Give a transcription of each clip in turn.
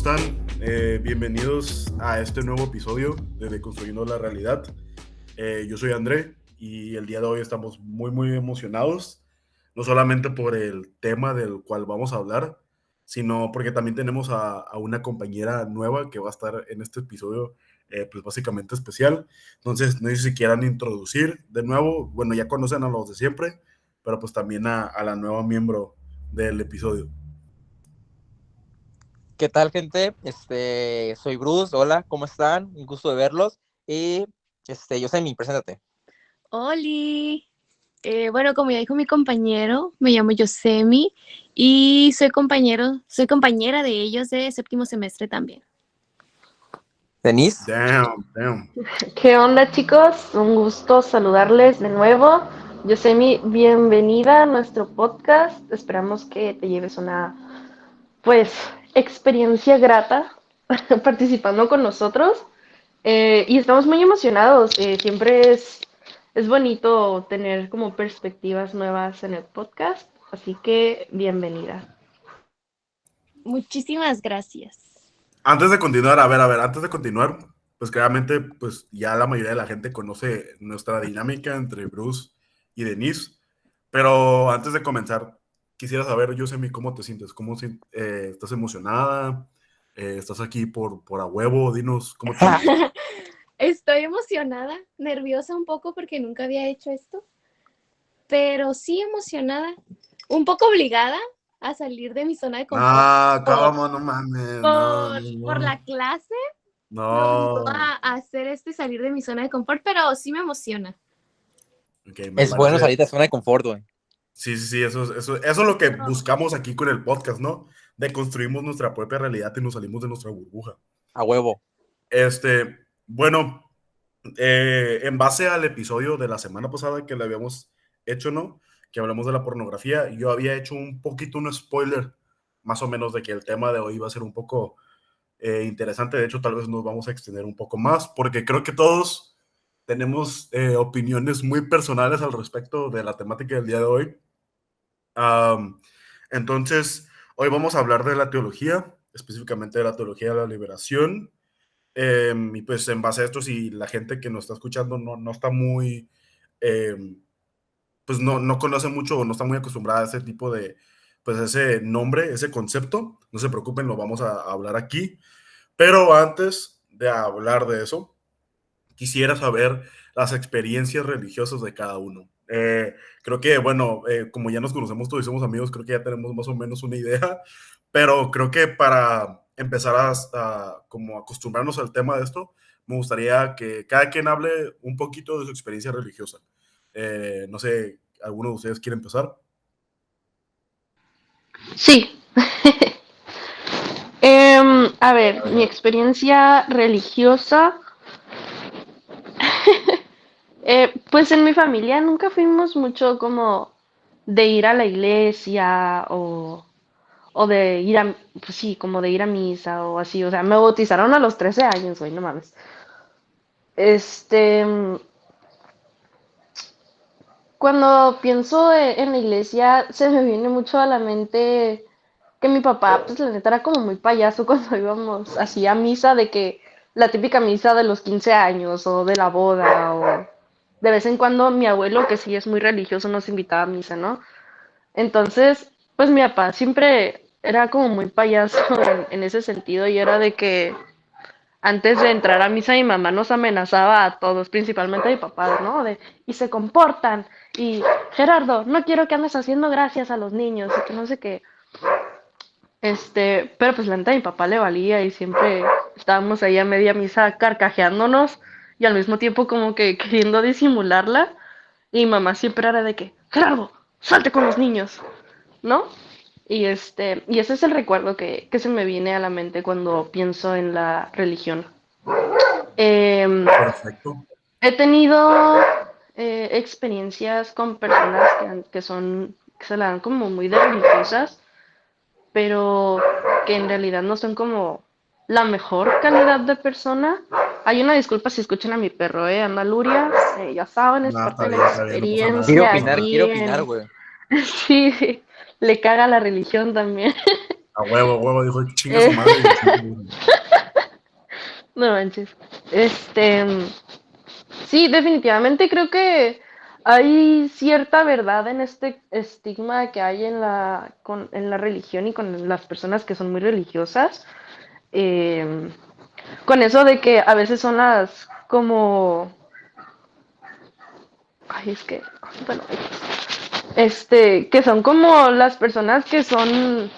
están? Bienvenidos a este nuevo episodio de Deconstruyendo la Realidad. Yo soy André y el día de hoy estamos muy emocionados, no solamente por el tema del cual vamos a hablar, sino porque también tenemos a una compañera nueva que va a estar en este episodio, pues básicamente especial. Entonces, no sé si quieran introducir de nuevo, bueno, ya conocen a los de siempre, pero pues también a la nueva miembro del episodio. ¿Qué tal, gente? Soy Bruce, hola, ¿cómo están? Un gusto de verlos. Y Yosemi, preséntate. Oli. Bueno, como ya dijo mi compañero, me llamo Yosemi y soy compañera de ellos de séptimo semestre también. Denise. Damn. ¿Qué onda, chicos? Un gusto saludarles de nuevo. Yosemi, bienvenida a nuestro podcast. Esperamos que te lleves una, pues, experiencia grata participando con nosotros. Y estamos muy emocionados. Siempre es bonito tener como perspectivas nuevas en el podcast. Así que bienvenida. Muchísimas gracias. Antes de continuar, antes de continuar, pues claramente, pues ya la mayoría de la gente conoce nuestra dinámica entre Bruce y Denise, pero antes de comenzar, quisiera saber, Yosemi, ¿cómo te sientes? ¿Estás emocionada? ¿Estás aquí por a huevo? Dinos, ¿cómo te sientes? Estoy emocionada, nerviosa un poco porque nunca había hecho esto, pero sí emocionada, un poco obligada a salir de mi zona de confort. ¿Cómo? No mames, Por la clase. Me no. obligó a hacer esto y salir de mi zona de confort, pero sí me emociona. Okay, Es bueno salir de zona de confort, güey. Sí, eso es lo que buscamos aquí con el podcast, ¿no? Deconstruimos nuestra propia realidad y nos salimos de nuestra burbuja. A huevo. Bueno, en base al episodio de la semana pasada que le habíamos hecho, ¿no? Que hablamos de la pornografía, yo había hecho un poquito un spoiler, más o menos, de que el tema de hoy va a ser un poco interesante. De hecho, tal vez nos vamos a extender un poco más, porque creo que todos tenemos opiniones muy personales al respecto de la temática del día de hoy. Entonces, hoy vamos a hablar de la teología, específicamente de la teología de la liberación. Y pues en base a esto, si la gente que nos está escuchando no está muy, pues no conoce mucho o no está muy acostumbrada a ese tipo de, pues ese nombre, ese concepto, no se preocupen, lo vamos a hablar aquí. Pero antes de hablar de eso, quisiera saber las experiencias religiosas de cada uno. Creo que, bueno, como ya nos conocemos todos y somos amigos, creo que ya tenemos más o menos una idea, pero creo que para empezar a como acostumbrarnos al tema de esto, me gustaría que cada quien hable un poquito de su experiencia religiosa. No sé, ¿alguno de ustedes quiere empezar? Sí. A ver, mi experiencia religiosa. Pues en mi familia nunca fuimos mucho como de ir a la iglesia o de ir a, pues sí, como de ir a misa o así. O sea, me bautizaron a los 13 años, güey, no mames. Este, Cuando pienso en la iglesia, se me viene mucho a la mente que mi papá, pues la neta era como muy payaso cuando íbamos así a misa, de que la típica misa de los 15 años o de la boda, o de vez en cuando mi abuelo, que sí es muy religioso, nos invitaba a misa, ¿no? Entonces, pues mi papá siempre era como muy payaso en ese sentido, y era de que antes de entrar a misa mi mamá nos amenazaba a todos, principalmente a mi papá, ¿no? Y se comportan, y Gerardo, no quiero que andes haciendo gracias a los niños, y que no sé qué. Pero pues la neta a mi papá le valía y siempre estábamos ahí a media misa carcajeándonos y al mismo tiempo como que queriendo disimularla. Y mamá siempre era de que, Gerardo, salte con los niños, ¿no? Y ese es el recuerdo que se me viene a la mente cuando pienso en la religión. Em, Perfecto. He tenido experiencias con personas que se la dan como muy de religiosas, pero que en realidad no son como la mejor calidad de persona. Hay una disculpa si escuchan a mi perro, anda Luria, ya saben, es No, parte de la está bien, no pasa nada, Quiero no experiencia pasa opinar, nada. aquí quiero opinar, en... güey. Sí, le caga la religión también. A huevo, dijo, chinga su Eh, madre. no manches. Sí, definitivamente creo que hay cierta verdad en este estigma que hay en la religión y con las personas que son muy religiosas. Eh, con eso de que a veces son las como... Ay, es que... Bueno, que son como las personas que son...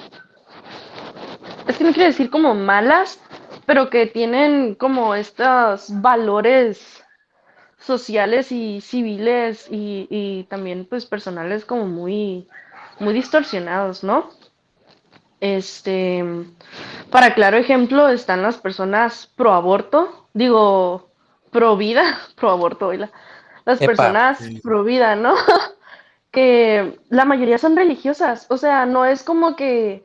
Es que no quiero decir como malas, pero que tienen como estos valores sociales y civiles y también pues personales como muy distorsionados, ¿no? Este, para claro ejemplo están las personas pro aborto, digo, pro vida, pro aborto, oíla. Las Epa, personas Sí. pro vida, ¿no? Que la mayoría son religiosas, o sea, no es como que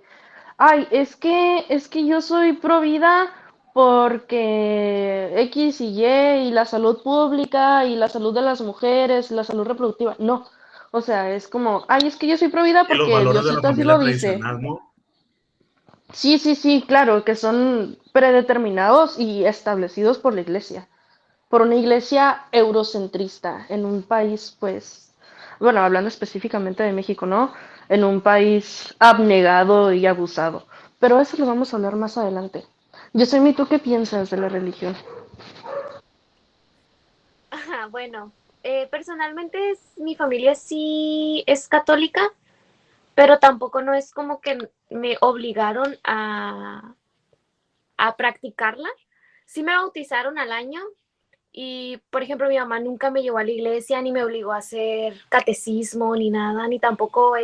ay, es que yo soy pro vida porque X y la salud pública y la salud de las mujeres, la salud reproductiva. No. O sea, es como, ay, es que yo soy pro vida Y los porque valores de la Diosito así familia lo dice. tradicional, ¿no? Sí, sí, sí, claro, que son predeterminados y establecidos por la iglesia. Por una iglesia eurocentrista en un país, pues, bueno, hablando específicamente de México, ¿no? En un país abnegado y abusado. Pero eso lo vamos a hablar más adelante. Yosemite, ¿tú qué piensas de la religión? Ajá, bueno, personalmente mi familia sí es católica, pero tampoco no es como que me obligaron a practicarla. Sí me bautizaron al año y, por ejemplo, mi mamá nunca me llevó a la iglesia, ni me obligó a hacer catecismo, ni nada, ni tampoco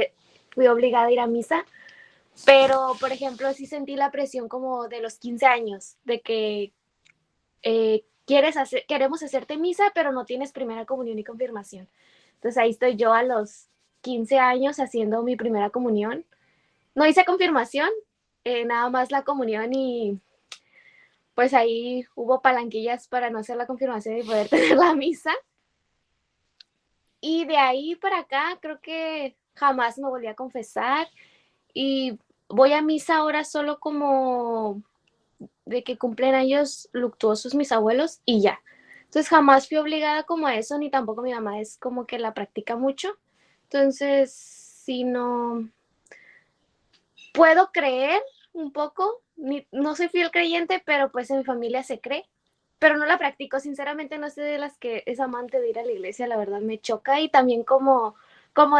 fui obligada a ir a misa. Pero, por ejemplo, sí sentí la presión como de los 15 años, de que queremos hacerte misa, pero no tienes primera comunión y confirmación. Entonces ahí estoy yo a los 15 años haciendo mi primera comunión. No hice confirmación, nada más la comunión y pues ahí hubo palanquillas para no hacer la confirmación y poder tener la misa. Y de ahí para acá creo que jamás me volví a confesar y voy a misa ahora solo como de que cumplen años luctuosos mis abuelos y ya. Entonces jamás fui obligada como a eso, ni tampoco mi mamá es como que la practica mucho. Entonces, si no puedo creer un poco, no soy fiel creyente, pero pues en mi familia se cree, pero no la practico. Sinceramente no soy de las que es amante de ir a la iglesia, la verdad me choca y también como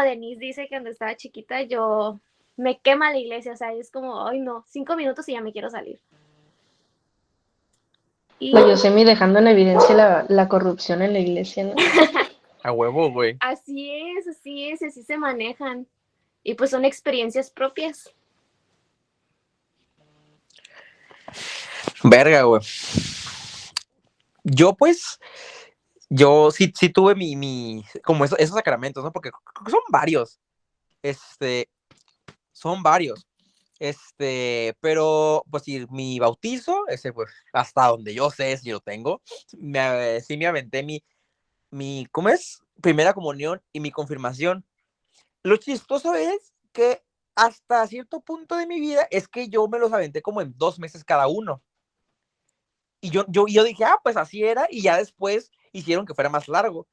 Denise dice que cuando estaba chiquita yo me quema la iglesia, o sea, es como, ay no, 5 minutos y ya me quiero salir. La Y Yosemite dejando en evidencia la corrupción en la iglesia, ¿no? a huevo, güey. así es, así se manejan. Y pues son experiencias propias. Verga, güey. Yo, pues, yo sí tuve como esos sacramentos, ¿no? Porque creo que son varios. Son varios. Pero, pues, sí, mi bautizo, ese, pues, hasta donde yo sé si lo tengo, sí me aventé ¿cómo es? Primera comunión y mi confirmación. Lo chistoso es que hasta cierto punto de mi vida es que yo me los aventé como en 2 meses cada uno. Y yo dije, pues así era, y ya después hicieron que fuera más largo.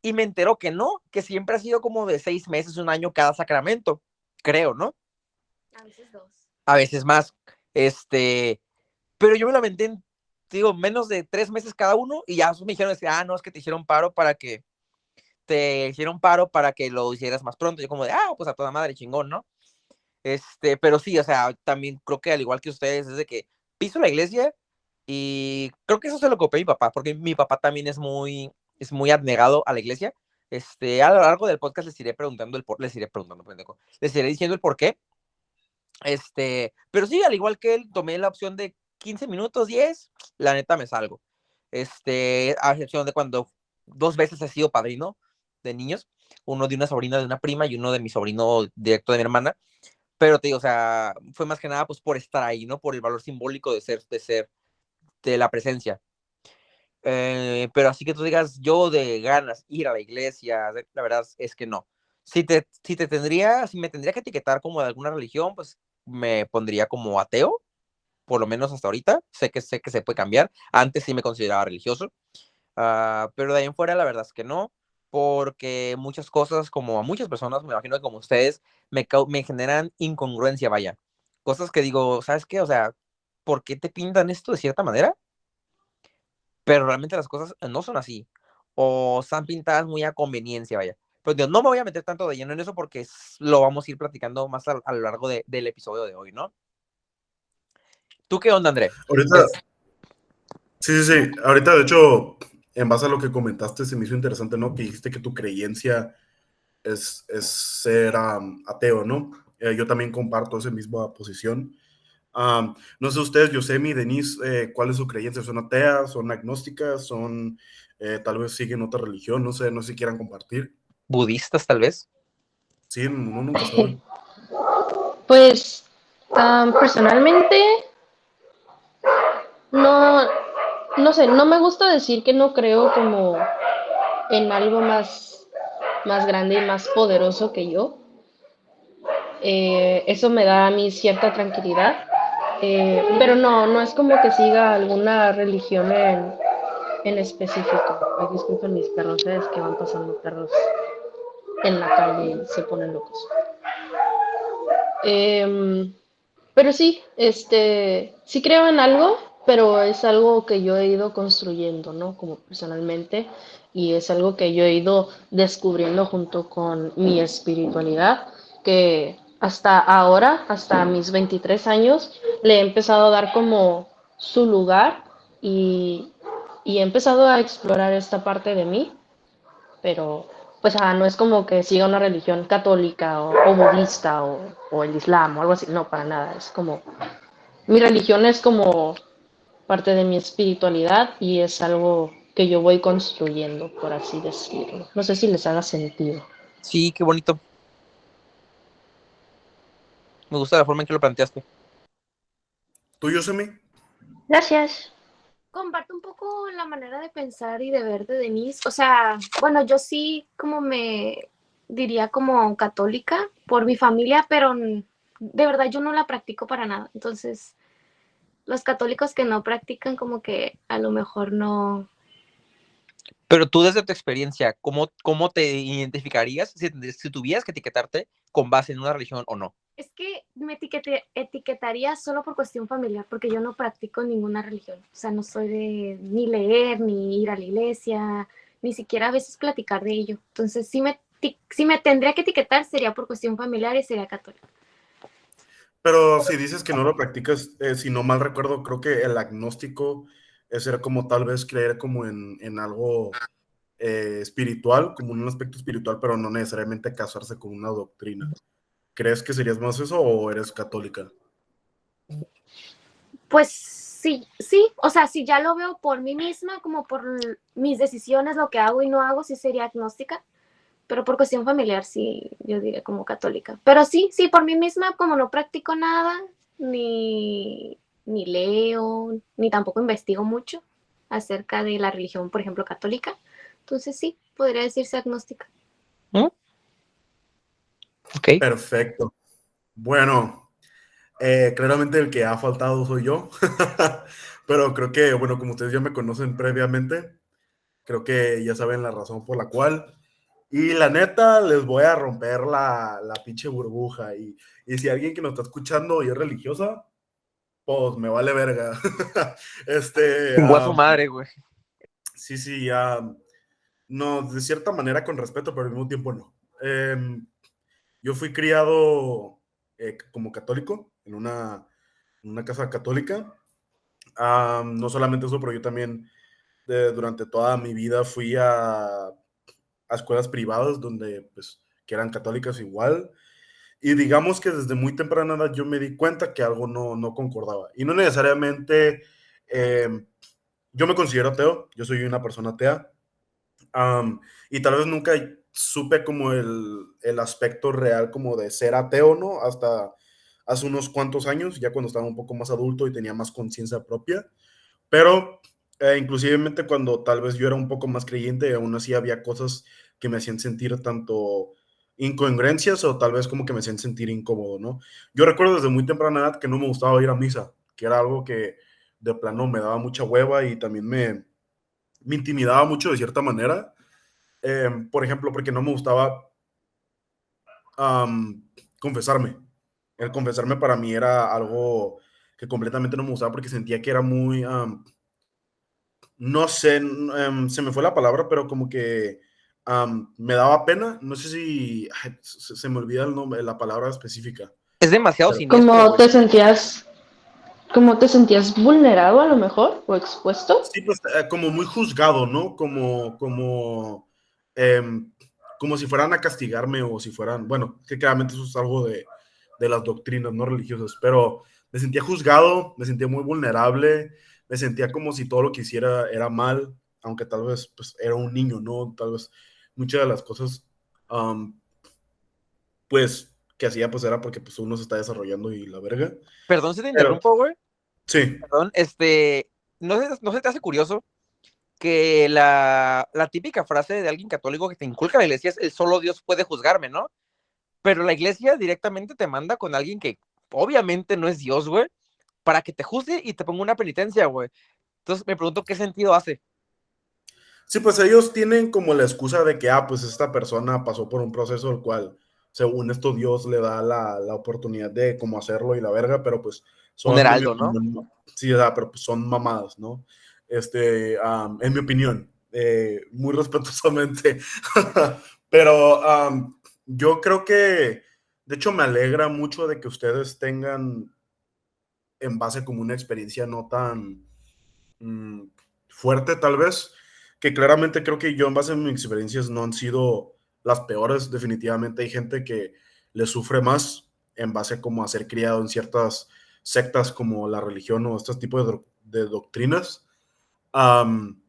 Y me entero que no, que siempre ha sido como de 6 meses, un año cada sacramento, creo, ¿no? A veces dos. A veces más. Pero yo me lo aventé en, digo, menos de 3 meses cada uno, y ya me dijeron, no, es que te hicieron paro para que lo hicieras más pronto. Yo como de, pues a toda madre, chingón, ¿no? Pero sí, o sea, también creo que al igual que ustedes, es de que piso la iglesia y creo que eso se lo copié a mi papá, porque mi papá también es muy abnegado a la iglesia. A lo largo del podcast les iré diciendo el por qué. Pero sí, al igual que él, tomé la opción de 15 minutos, 10, la neta me salgo. A excepción de cuando 2 veces he sido padrino de niños, uno de una sobrina de una prima y uno de mi sobrino directo de mi hermana. Pero te digo, o sea, fue más que nada pues por estar ahí, ¿no? Por el valor simbólico de la presencia. Pero así que tú digas, yo de ganas ir a la iglesia, la verdad es que no. Si me tendría que etiquetar como de alguna religión, pues me pondría como ateo, por lo menos hasta ahorita. Sé que se puede cambiar. Antes sí me consideraba religioso, pero de ahí en fuera la verdad es que no, porque muchas cosas, como a muchas personas, me imagino que como ustedes, me generan incongruencia, vaya. Cosas que digo, ¿sabes qué? O sea, ¿por qué te pintan esto de cierta manera? Pero realmente las cosas no son así, o están pintadas muy a conveniencia, vaya. Pero digo, no me voy a meter tanto de lleno en eso porque lo vamos a ir platicando más a lo largo del episodio de hoy, ¿no? ¿Tú qué onda, André? Ahorita, sí, sí, sí. Ahorita, de hecho, en base a lo que comentaste, se me hizo interesante, ¿no? Que dijiste que tu creencia es ser ateo, ¿no? Yo también comparto esa misma posición. No sé ustedes, Yosemi, Denise, ¿cuál es su creencia? ¿Son ateas? ¿Son agnósticas? ¿Son, tal vez siguen otra religión? No sé si quieran compartir. ¿Budistas, tal vez? Sí, uno nunca sabe. Pues personalmente no, no sé, no me gusta decir que no creo como en algo más grande y más poderoso que yo. Eso me da a mí cierta tranquilidad. Pero no, no es como que siga alguna religión en específico. Ay, disculpen mis perros, es que van pasando perros en la calle y se ponen locos. Em, pero sí, sí creo en algo, pero es algo que yo he ido construyendo, ¿no? Como personalmente, y es algo que yo he ido descubriendo junto con mi espiritualidad, que hasta ahora, hasta mis 23 años, le he empezado a dar como su lugar y, y he empezado a explorar esta parte de mí, pero pues no es como que siga una religión católica o budista o el islam o algo así, no, para nada, es como, mi religión es como parte de mi espiritualidad y es algo que yo voy construyendo, por así decirlo. No sé si les haga sentido. Sí, qué bonito. Me gusta la forma en que lo planteaste. ¿Tú, Yosemi? Gracias. Comparto un poco la manera de pensar y de ver de Denise. O sea, bueno, yo sí como me diría como católica por mi familia, pero de verdad yo no la practico para nada. Entonces, los católicos que no practican como que a lo mejor no. Pero tú desde tu experiencia, ¿cómo te identificarías si tuvieras que etiquetarte con base en una religión o no? Es que me etiquetaría solo por cuestión familiar, porque yo no practico ninguna religión. O sea, no soy de ni leer, ni ir a la iglesia, ni siquiera a veces platicar de ello. Entonces, si me tendría que etiquetar, sería por cuestión familiar y sería católica. Pero si dices que no lo practicas, si no mal recuerdo, creo que el agnóstico era como tal vez creer como en algo espiritual, como en un aspecto espiritual, pero no necesariamente casarse con una doctrina. ¿Crees que serías más eso o eres católica? Pues sí, sí, o sea, si ya lo veo por mí misma, como por mis decisiones, lo que hago y no hago, sí sería agnóstica. Pero por cuestión familiar sí, yo diría como católica. Pero sí, sí, por mí misma, como no practico nada, ni leo, ni tampoco investigo mucho acerca de la religión, por ejemplo, católica. Entonces sí, podría decirse agnóstica. ¿Mm? Ok. Perfecto. Bueno, claramente el que ha faltado soy yo, pero creo que, bueno, como ustedes ya me conocen previamente, creo que ya saben la razón por la cual. Y la neta, les voy a romper la pinche burbuja. Y si alguien que nos está escuchando y es religiosa, pues me vale verga. Chingó a su madre, güey. Sí, sí, no, de cierta manera con respeto, pero al mismo tiempo no. Yo fui criado como católico en una casa católica. No solamente eso, pero yo también durante toda mi vida fui a escuelas privadas donde, pues, que eran católicas igual. Y digamos que desde muy temprana edad yo me di cuenta que algo no concordaba. Y no necesariamente, yo me considero ateo, yo soy una persona atea. Y tal vez nunca supe como el aspecto real como de ser ateo, ¿no? Hasta hace unos cuantos años, ya cuando estaba un poco más adulto y tenía más conciencia propia. Pero inclusivemente cuando tal vez yo era un poco más creyente, aún así había cosas que me hacían sentir tanto incongruencias o tal vez como que me hacían sentir incómodo, ¿no? Yo recuerdo desde muy temprana edad que no me gustaba ir a misa, que era algo que de plano me daba mucha hueva y también me intimidaba mucho de cierta manera. Por ejemplo, porque no me gustaba um, confesarme. El confesarme para mí era algo que completamente no me gustaba porque sentía que era muy, no sé, se me fue la palabra, pero como que me daba pena. No sé si se me olvida el nombre, la palabra específica. Es demasiado Pero, siniestro, ¿Cómo güey. te sentías vulnerado a lo mejor o expuesto? sí, pues como muy juzgado, ¿no? Em, como si fueran a castigarme o si fueran, bueno, que claramente eso es algo de las doctrinas no religiosas, pero me sentía juzgado, me sentía muy vulnerable, me sentía como si todo lo que hiciera era mal, aunque tal vez pues, era un niño, ¿no? Tal vez muchas de las cosas, um, pues, que hacía pues era porque pues uno se está desarrollando y la verga. Perdón si te Pero interrumpo, güey. sí, Perdón, no se te hace curioso que la típica frase de alguien católico que te inculca la iglesia es el solo Dios puede juzgarme, ¿no? Pero la iglesia directamente te manda con alguien que obviamente no es Dios, güey, para que te juzgue y te ponga una penitencia, güey. Entonces me pregunto qué sentido hace. sí, pues ellos tienen como la excusa de que, pues esta persona pasó por un proceso el cual, según esto, Dios le da la oportunidad de cómo hacerlo y la verga, pero pues Un son, en mi heraldo, ¿no? opinión, sí, o sea, pero pues son mamadas, ¿no? En mi opinión, muy respetuosamente. Pero yo creo que, de hecho, me alegra mucho de que ustedes tengan en base como una experiencia no tan mm, fuerte tal vez, que claramente creo que yo en base a mis experiencias no han sido las peores, definitivamente hay gente que le sufre más en base a como a ser criado en ciertas sectas como la religión o estos tipos de doctrinas, um,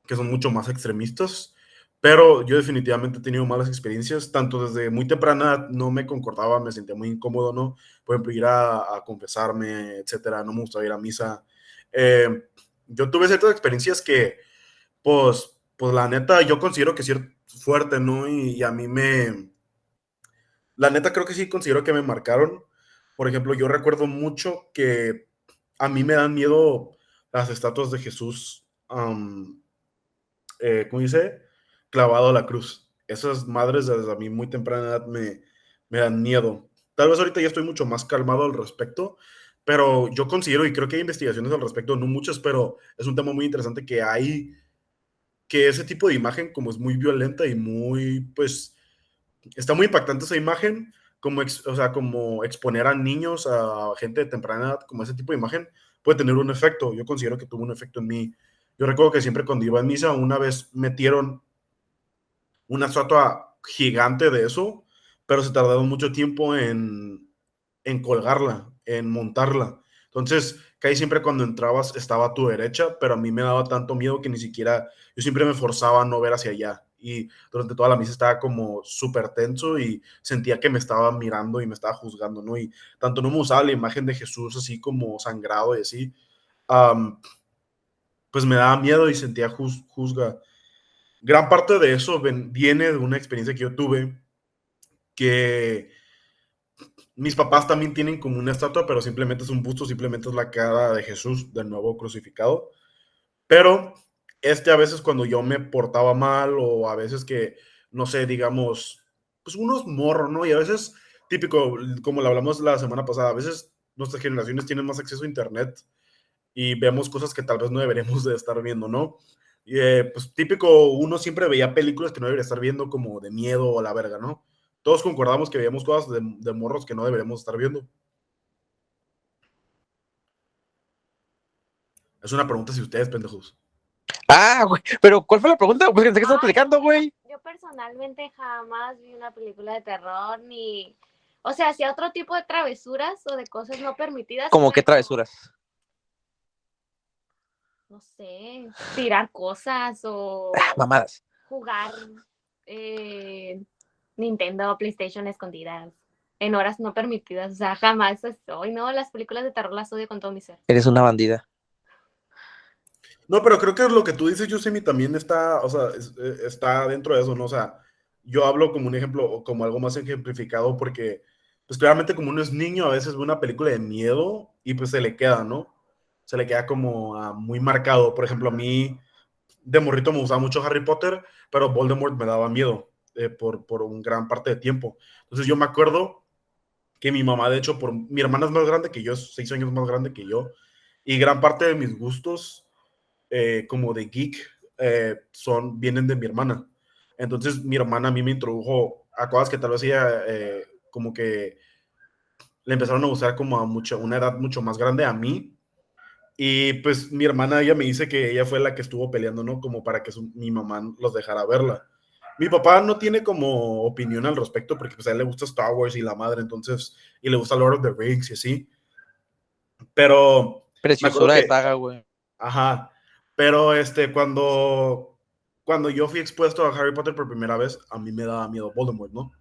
que son mucho más extremistas, pero yo definitivamente he tenido malas experiencias, tanto desde muy temprana no me concordaba, me sentía muy incómodo, ¿no? Por ejemplo, ir a confesarme, etcétera, no me gustaba ir a misa. Yo tuve ciertas experiencias que, pues la neta, yo considero que sí es fuerte, ¿no? Y a mí la neta creo que sí considero que me marcaron. Por ejemplo, yo recuerdo mucho que a mí me dan miedo las estatuas de Jesús, ¿cómo dice? Clavado a la cruz. Esas madres desde a mí muy temprana edad me dan miedo. Tal vez ahorita ya estoy mucho más calmado al respecto, pero yo considero, y creo que hay investigaciones al respecto, no muchas, pero es un tema muy interesante que hay, que ese tipo de imagen, como es muy violenta y muy, pues, está muy impactante esa imagen, como, o sea, como exponer a niños, a gente de temprana edad, como ese tipo de imagen, puede tener un efecto. Yo considero que tuvo un efecto en mí. Yo recuerdo que siempre cuando iba a misa, una vez metieron una estatua gigante de eso, pero se tardaron mucho tiempo en colgarla, en montarla. Entonces, casi siempre cuando entrabas estaba a tu derecha, pero a mí me daba tanto miedo que ni siquiera, yo siempre me forzaba a no ver hacia allá. Y durante toda la misa estaba como súper tenso y sentía que me estaba mirando y me estaba juzgando, ¿no? Y tanto no me usaba la imagen de Jesús así como sangrado y así, um, pues me daba miedo y sentía juzga. Gran parte de eso viene de una experiencia que yo tuve, que mis papás también tienen como una estatua, pero simplemente es un busto, simplemente es la cara de Jesús, del nuevo crucificado. Pero a veces cuando yo me portaba mal o a veces que, no sé, digamos, pues unos morros, ¿no? Y a veces, típico, como lo hablamos la semana pasada, a veces nuestras generaciones tienen más acceso a Internet y vemos cosas que tal vez no deberíamos de estar viendo, ¿no? Y, pues típico, uno siempre veía películas que no debería estar viendo como de miedo o la verga, ¿no? Todos concordamos que veíamos cosas de morros que no deberíamos estar viendo. Es una pregunta si ustedes, pendejos. Ah, güey, pero ¿cuál fue la pregunta? Pues pensé que estás explicando, güey. Yo personalmente jamás vi una película de terror ni, o sea, hacía otro tipo de travesuras o de cosas no permitidas. ¿Cómo qué pero, travesuras? No sé, tirar cosas o Mamadas. jugar Nintendo, PlayStation escondidas en horas no permitidas. O sea, jamás estoy, no, las películas de terror las odio con todo mi ser. Eres una bandida. No, pero creo que lo que tú dices, Yusemi, también está, o sea, está dentro de eso, ¿no? O sea, yo hablo como un ejemplo o como algo más ejemplificado porque, pues claramente como uno es niño, a veces ve una película de miedo y pues se le queda, ¿no? Se le queda como muy marcado. Por ejemplo, a mí de morrito me gustaba mucho Harry Potter, pero Voldemort me daba miedo por un gran parte de tiempo. Entonces yo me acuerdo que mi mamá, de hecho, mi hermana es más grande que yo, es 6 años más grande que yo, y gran parte de mis gustos como de geek vienen de mi hermana. Entonces mi hermana a mí me introdujo a cosas que tal vez ella como que le empezaron a gustar como a una edad mucho más grande a mí. Y pues mi hermana, ella me dice que ella fue la que estuvo peleando, ¿no? Como para que mi mamá los dejara verla. Mi papá no tiene como opinión al respecto porque pues a él le gusta Star Wars y la madre, entonces, y le gusta Lord of the Rings y así. Pero me acuerdo Preciosura de que, saga, güey. ajá, pero cuando yo fui expuesto a Harry Potter por primera vez, a mí me daba miedo Voldemort, ¿no?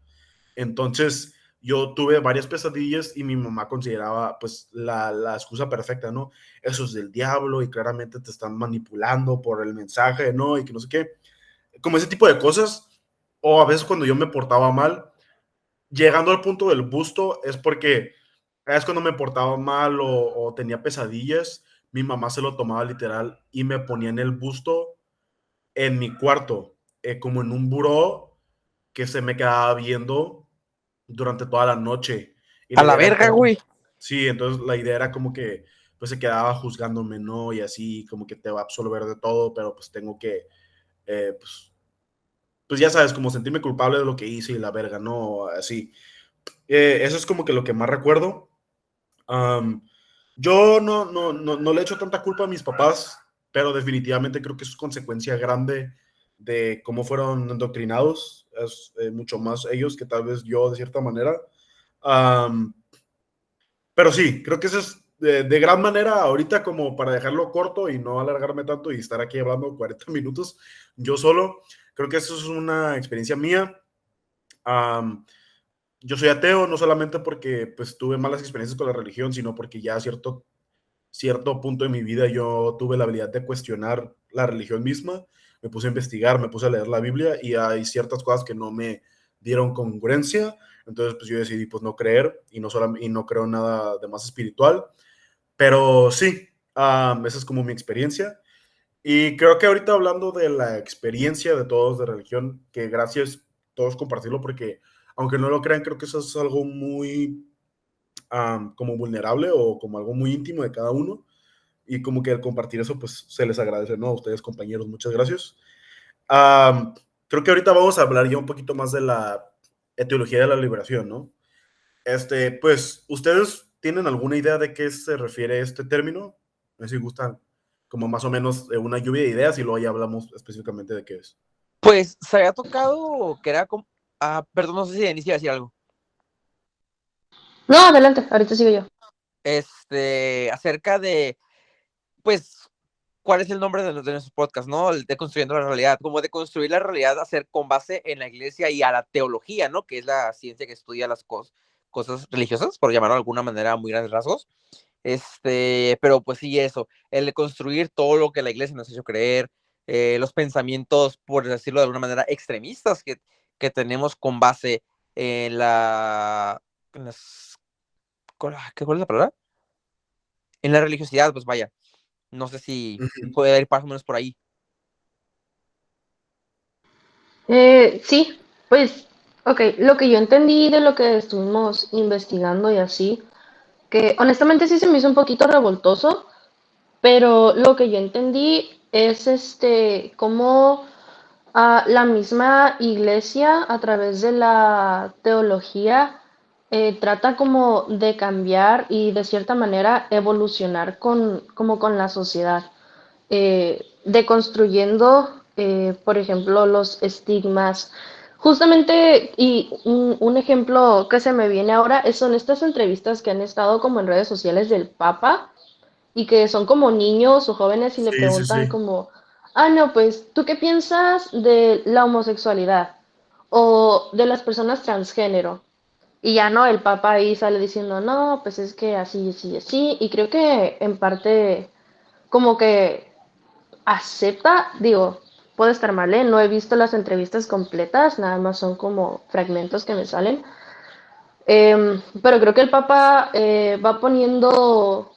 Entonces yo tuve varias pesadillas y mi mamá consideraba pues la excusa perfecta, ¿no? Eso es del diablo y claramente te están manipulando por el mensaje, ¿no? Y que no sé qué. Como ese tipo de cosas. O a veces cuando yo me portaba mal, llegando al punto del busto, es porque es cuando me portaba mal o tenía pesadillas, mi mamá se lo tomaba literal y me ponía en el busto en mi cuarto, como en un buró que se me quedaba viendo durante toda la noche. Y A la idea la era verga, güey. sí, entonces la idea era como que pues se quedaba juzgándome, ¿no? Y así como que te va a absolver de todo, pero pues tengo que, pues ya sabes, como sentirme culpable de lo que hice y la verga, ¿no? Así. Eso es como que lo que más recuerdo. Um, yo no le echo tanta culpa a mis papás, pero definitivamente creo que eso es consecuencia grande de cómo fueron endoctrinados. Es mucho más ellos que tal vez yo de cierta manera. Um, pero sí, creo que eso es de gran manera ahorita como para dejarlo corto y no alargarme tanto y estar aquí hablando 40 minutos yo solo. Creo que eso es una experiencia mía. Um, yo soy ateo no solamente porque pues tuve malas experiencias con la religión, sino porque ya a cierto punto de mi vida yo tuve la habilidad de cuestionar la religión misma, me puse a investigar, me puse a leer la Biblia y hay ciertas cosas que no me dieron congruencia, entonces pues yo decidí pues no creer y no creo nada de más espiritual, pero sí, esa es como mi experiencia. Y creo que ahorita hablando de la experiencia de todos de religión, que gracias a todos compartirlo, porque aunque no lo crean, creo que eso es algo muy como vulnerable o como algo muy íntimo de cada uno. Y como que al compartir eso, pues se les agradece, ¿no? A ustedes, compañeros, muchas gracias. Um, Creo que ahorita vamos a hablar ya un poquito más de la etiología de la liberación, ¿no? Pues, ¿ustedes tienen alguna idea de qué se refiere este término? No sé si gustan como más o menos una lluvia de ideas y luego ya hablamos específicamente de qué es. Pues se había tocado que era como. Ah, perdón, no sé si Denise iba a decir algo. No, adelante, ahorita sigo yo. Acerca de, pues, cuál es el nombre de nuestro podcast, ¿no? El de construyendo la realidad, como de construir la realidad, hacer con base en la iglesia y a la teología, ¿no? Que es la ciencia que estudia las cosas religiosas, por llamarlo de alguna manera, muy grandes rasgos. Pero pues sí, eso, el de construir todo lo que la iglesia nos ha hecho creer, los pensamientos, por decirlo de alguna manera, extremistas que tenemos con base en en las, ¿cuál es la palabra? En la religiosidad, pues vaya, no sé si Ujú. puede ir más o menos por ahí. Sí, pues, ok, lo que yo entendí de lo que estuvimos investigando y así, que honestamente sí se me hizo un poquito revoltoso, pero lo que yo entendí es cómo la misma iglesia a través de la teología trata como de cambiar y de cierta manera evolucionar como con la sociedad, deconstruyendo, por ejemplo, los estigmas. Justamente, y un ejemplo que se me viene ahora son estas entrevistas que han estado como en redes sociales del Papa y que son como niños o jóvenes y le Sí, sí, preguntan sí. como, ah, no, pues, ¿tú qué piensas de la homosexualidad o de las personas transgénero? Y ya no, el Papa ahí sale diciendo, no, pues es que así, así, así, y creo que en parte como que acepta, digo, puede estar mal, ¿eh? No he visto las entrevistas completas, nada más son como fragmentos que me salen. Pero creo que el Papa va poniendo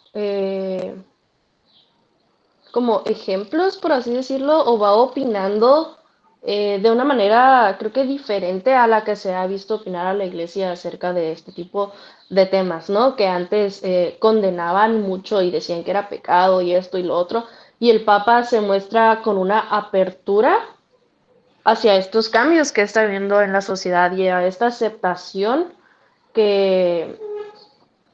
como ejemplos, por así decirlo, o va opinando de una manera, creo que diferente a la que se ha visto opinar a la Iglesia acerca de este tipo de temas, ¿no? Que antes condenaban mucho y decían que era pecado y esto y lo otro, y el Papa se muestra con una apertura hacia estos cambios que está viendo en la sociedad y a esta aceptación que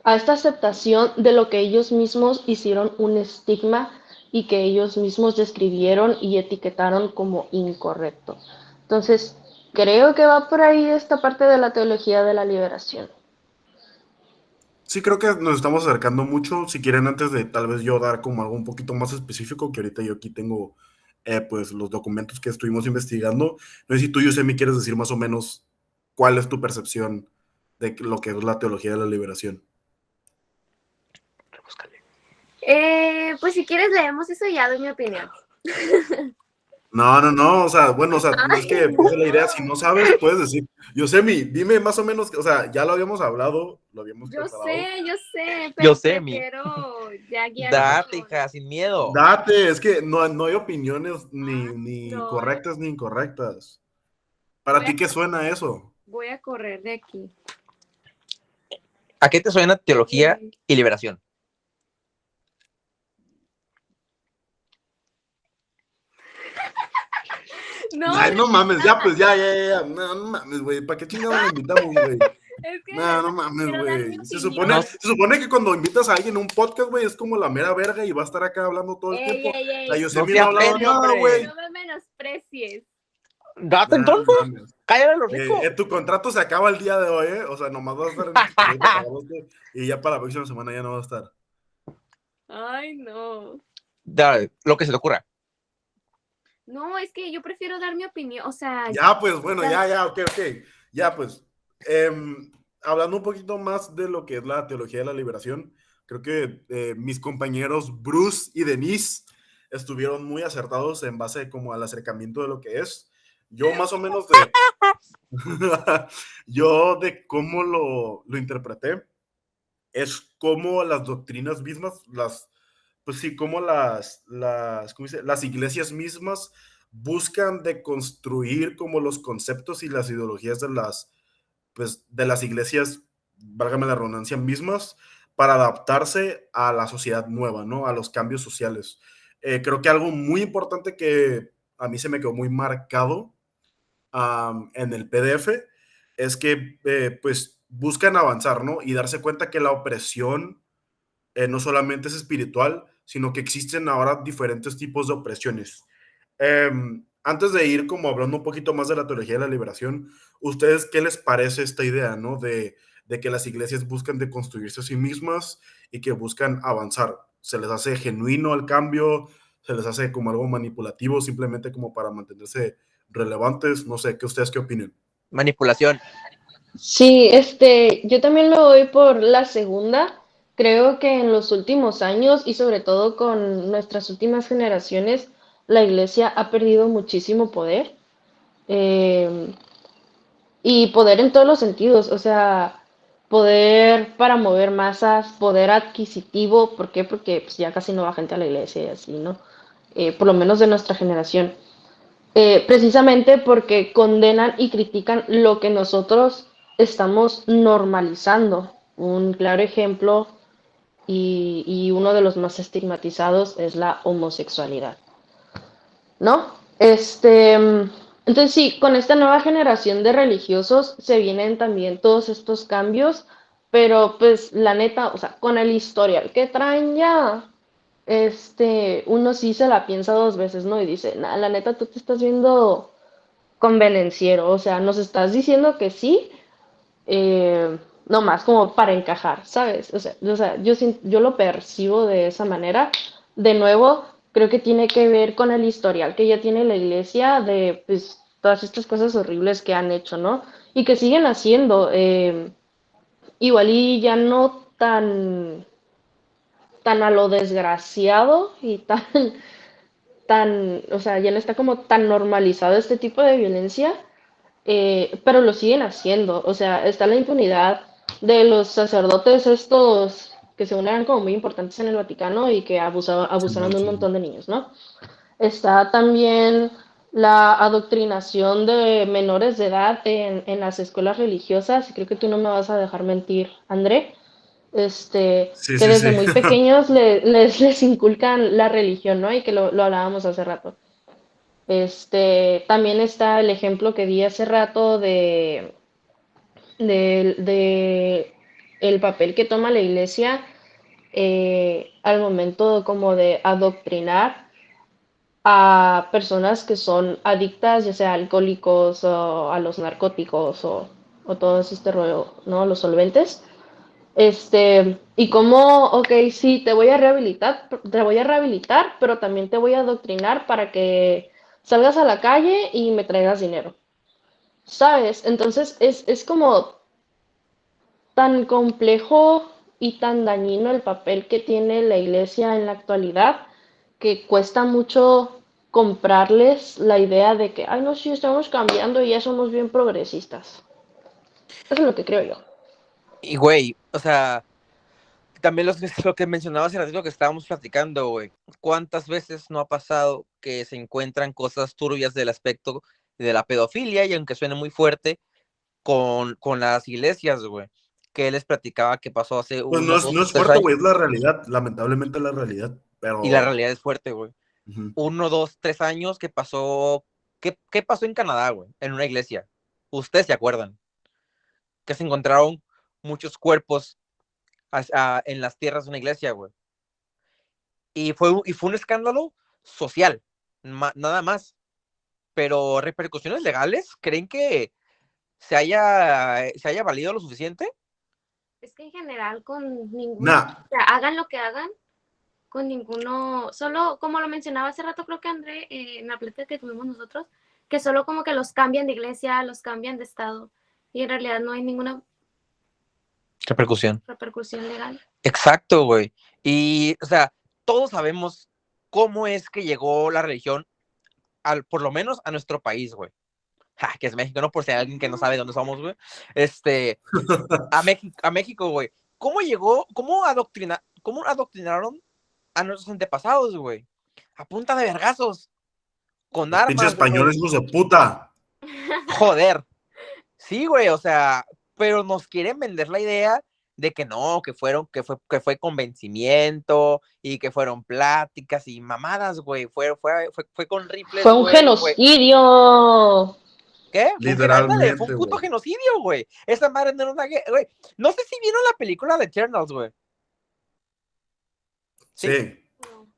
a esta aceptación de lo que ellos mismos hicieron un estigma y que ellos mismos describieron y etiquetaron como incorrecto. Entonces, creo que va por ahí esta parte de la teología de la liberación. Sí, creo que nos estamos acercando mucho. Si quieren, antes de tal vez yo dar como algo un poquito más específico, que ahorita yo aquí tengo pues los documentos que estuvimos investigando. No sé si tú, Yusemi, quieres decir más o menos cuál es tu percepción de lo que es la teología de la liberación. Pues si quieres leemos eso y ya doy mi opinión. No, o sea, bueno, o sea, no es que Ay, esa es la idea, si no. no sabes, puedes decir, Yosemi, dime más o menos, o sea, ya lo habíamos hablado, lo habíamos preparado. Yo sé, Yo pero sé, mi. prefiero ya guiarme Date, con... hija, sin miedo. Date, es que no hay opiniones ni No, correctas ni incorrectas. ¿Para voy a, ti qué suena eso? voy a correr de aquí. ¿A qué te suena teología y liberación? No, Ay, no mames, ya, pues, ya. No mames, güey, ¿para qué chingados la invitamos, güey? es que No mames, quiero dar mi güey. Se opinión. supone, se supone que cuando invitas a alguien a un podcast, güey, es como la mera verga y va a estar acá hablando todo el tiempo. La Ey, No Yosemi no ha sea hablado pene, nada, hombre. güey. no me menosprecies. Date No entonces. mames. Cállate los ricos. Tu contrato se acaba el día de hoy, ¿eh? O sea, nomás vas a estar en tu ahorita para agosto y ya para la próxima semana ya no va a estar. Ay, no. Dale, lo que se te ocurra. No, es que yo prefiero dar mi opinión. O sea, Ya, pues, bueno, ok. Ya, pues, hablando un poquito más de lo que es la teología de la liberación, creo que mis compañeros Bruce y Denise estuvieron muy acertados en base como al acercamiento de lo que es. Yo más o menos de... yo de cómo lo interpreté, es como las doctrinas mismas, pues sí, como ¿cómo dice? Las iglesias mismas buscan deconstruir como los conceptos y las ideologías pues, de las iglesias, válgame la redundancia, mismas, para adaptarse a la sociedad nueva, ¿no? A los cambios sociales. Creo que algo muy importante que a mí se me quedó muy marcado en el PDF es que pues buscan avanzar, ¿no? Y darse cuenta que la opresión no solamente es espiritual, sino que existen ahora diferentes tipos de opresiones. Antes de ir como hablando un poquito más de la teología de la liberación, ¿ustedes qué les parece esta idea, ¿no? De que las iglesias buscan deconstruirse a sí mismas y que buscan avanzar. ¿Se les hace genuino el cambio? ¿Se les hace como algo manipulativo, simplemente como para mantenerse relevantes? No sé, ¿qué opinan? Manipulación. Sí, yo también me voy por la segunda. Creo que en los últimos años y sobre todo con nuestras últimas generaciones, la iglesia ha perdido muchísimo poder. eh, y poder en todos los sentidos, o sea, poder para mover masas, poder adquisitivo, ¿por qué? Porque pues, ya casi no va gente a la iglesia y así, ¿no? Por lo menos de nuestra generación. Precisamente porque condenan y critican lo que nosotros estamos normalizando. Un claro ejemplo y uno de los más estigmatizados es la homosexualidad, ¿no? Entonces sí, con esta nueva generación de religiosos se vienen también todos estos cambios, pero pues la neta, o sea, con el historial que traen ya, uno sí se la piensa dos veces, ¿no? Y dice, nah, la neta, tú te estás viendo convenenciero, o sea, nos estás diciendo que sí, no más como para encajar, ¿sabes? O sea yo lo percibo de esa manera. De nuevo, creo que tiene que ver con el historial que ya tiene la iglesia de pues, todas estas cosas horribles que han hecho, ¿no? Y que siguen haciendo. Igual y ya no tan a lo desgraciado y tan o sea, ya no está como tan normalizado este tipo de violencia, pero lo siguen haciendo. O sea, está la impunidad de los sacerdotes estos que según eran como muy importantes en el Vaticano y que abusaron Simón, de un Simón. montón de niños, ¿no? Está también la adoctrinación de menores de edad en las escuelas religiosas, y creo que tú no me vas a dejar mentir, André, Sí, que sí, desde sí. muy pequeños les inculcan la religión, ¿no? Y que lo hablábamos hace rato. También está el ejemplo que di hace rato de el papel que toma la iglesia al momento como de adoctrinar a personas que son adictas, ya sea alcohólicos o a los narcóticos o todo este rollo, ¿no? Los solventes. Y cómo, ok, sí, te voy a rehabilitar, pero también te voy a adoctrinar para que salgas a la calle y me traigas dinero. ¿Sabes? Entonces es como tan complejo y tan dañino el papel que tiene la iglesia en la actualidad que cuesta mucho comprarles la idea de que, ay, no, sí, estamos cambiando y ya somos bien progresistas. Eso es lo que creo yo. Y, güey, o sea, también lo que mencionabas hace ratito que estábamos platicando, güey. ¿Cuántas veces no ha pasado que se encuentran cosas turbias del aspecto de la pedofilia? Y aunque suene muy fuerte, con las iglesias, güey. Que él les platicaba que pasó hace Pues uno, no dos, es tres fuerte, años. güey, es la realidad. Lamentablemente es la realidad. Y la Pero. realidad es fuerte, güey. Ujú. 1, 2, 3 años que pasó. ¿Qué pasó en Canadá, güey? En una iglesia. Ustedes se acuerdan. Que se encontraron muchos cuerpos en las tierras de una iglesia, güey. Y fue un escándalo social. Nada más. Pero repercusiones legales, ¿creen que se haya valido lo suficiente? Es que en general con ninguno, Nah, o sea, hagan lo que hagan, con ninguno, solo como lo mencionaba hace rato, creo que André, en la plática que tuvimos nosotros, que solo como que los cambian de iglesia, los cambian de estado, y en realidad no hay ninguna Repercusión. repercusión legal. Exacto, güey. Y, o sea, todos sabemos cómo es que llegó la religión, por lo menos a nuestro país, güey. Que es México, no por si hay alguien que no sabe dónde somos, güey. A México, güey. ¿Cómo llegó, cómo adoctrinaron a nuestros antepasados, güey? A punta de vergazos, con los pinches armas, españoles, güey. hijos de puta. Joder. Sí, güey, o sea, pero nos quieren vender la idea de que no, que fue convencimiento y que fueron pláticas y mamadas, güey. Fue con Fue rifles, un güey. genocidio. ¿Qué? Ándale, fue Literalmente, un puto güey. genocidio, güey. Esa madre no era una guerra, güey. No sé si vieron la película de Eternals, güey. ¿Sí? Sí. No.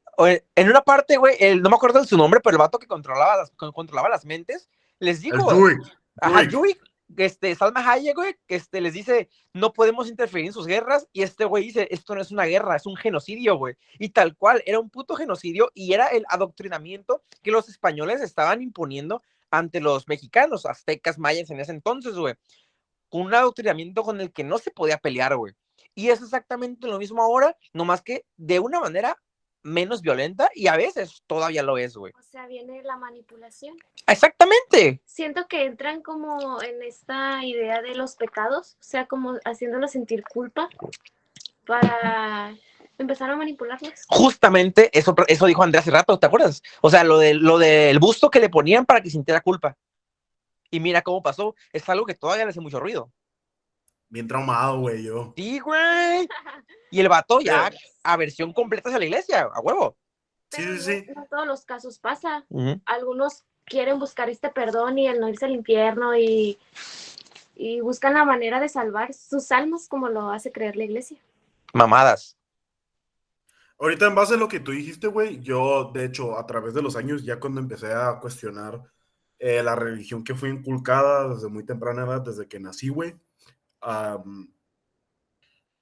En una parte, güey, no me acuerdo de su nombre, pero el vato que controlaba las mentes, les El dijo, Druid. ajá, Druid. Yui, Salma Hayek, güey, les dice, no podemos interferir en sus guerras, y este güey dice, esto no es una guerra, es un genocidio, güey, y tal cual, era un puto genocidio, y era el adoctrinamiento que los españoles estaban imponiendo ante los mexicanos, aztecas, mayas en ese entonces, güey, con un adoctrinamiento con el que no se podía pelear, güey, y es exactamente lo mismo ahora, nomás que de una manera menos violenta, y a veces todavía lo es, güey. O sea, viene la manipulación. Exactamente. Siento que entran como en esta idea de los pecados, o sea, como haciéndolos sentir culpa para empezar a manipularlos. Justamente eso dijo Andrea hace rato, ¿te acuerdas? O sea, lo del busto que le ponían para que sintiera culpa. Y mira cómo pasó. Es algo que todavía le hace mucho ruido. Bien traumado, güey, yo. Sí, güey. Y el vato ya Pero, a versión completa hacia la iglesia, a huevo. sí, Pero sí, no, sí. no en todos los casos pasa. Uh-huh. Algunos quieren buscar este perdón y el no irse al infierno y buscan la manera de salvar sus almas como lo hace creer la iglesia. Mamadas. Ahorita en base a lo que tú dijiste, güey, yo, de hecho, a través de los años, ya cuando empecé a cuestionar la religión que fue inculcada desde muy temprana edad, desde que nací, güey,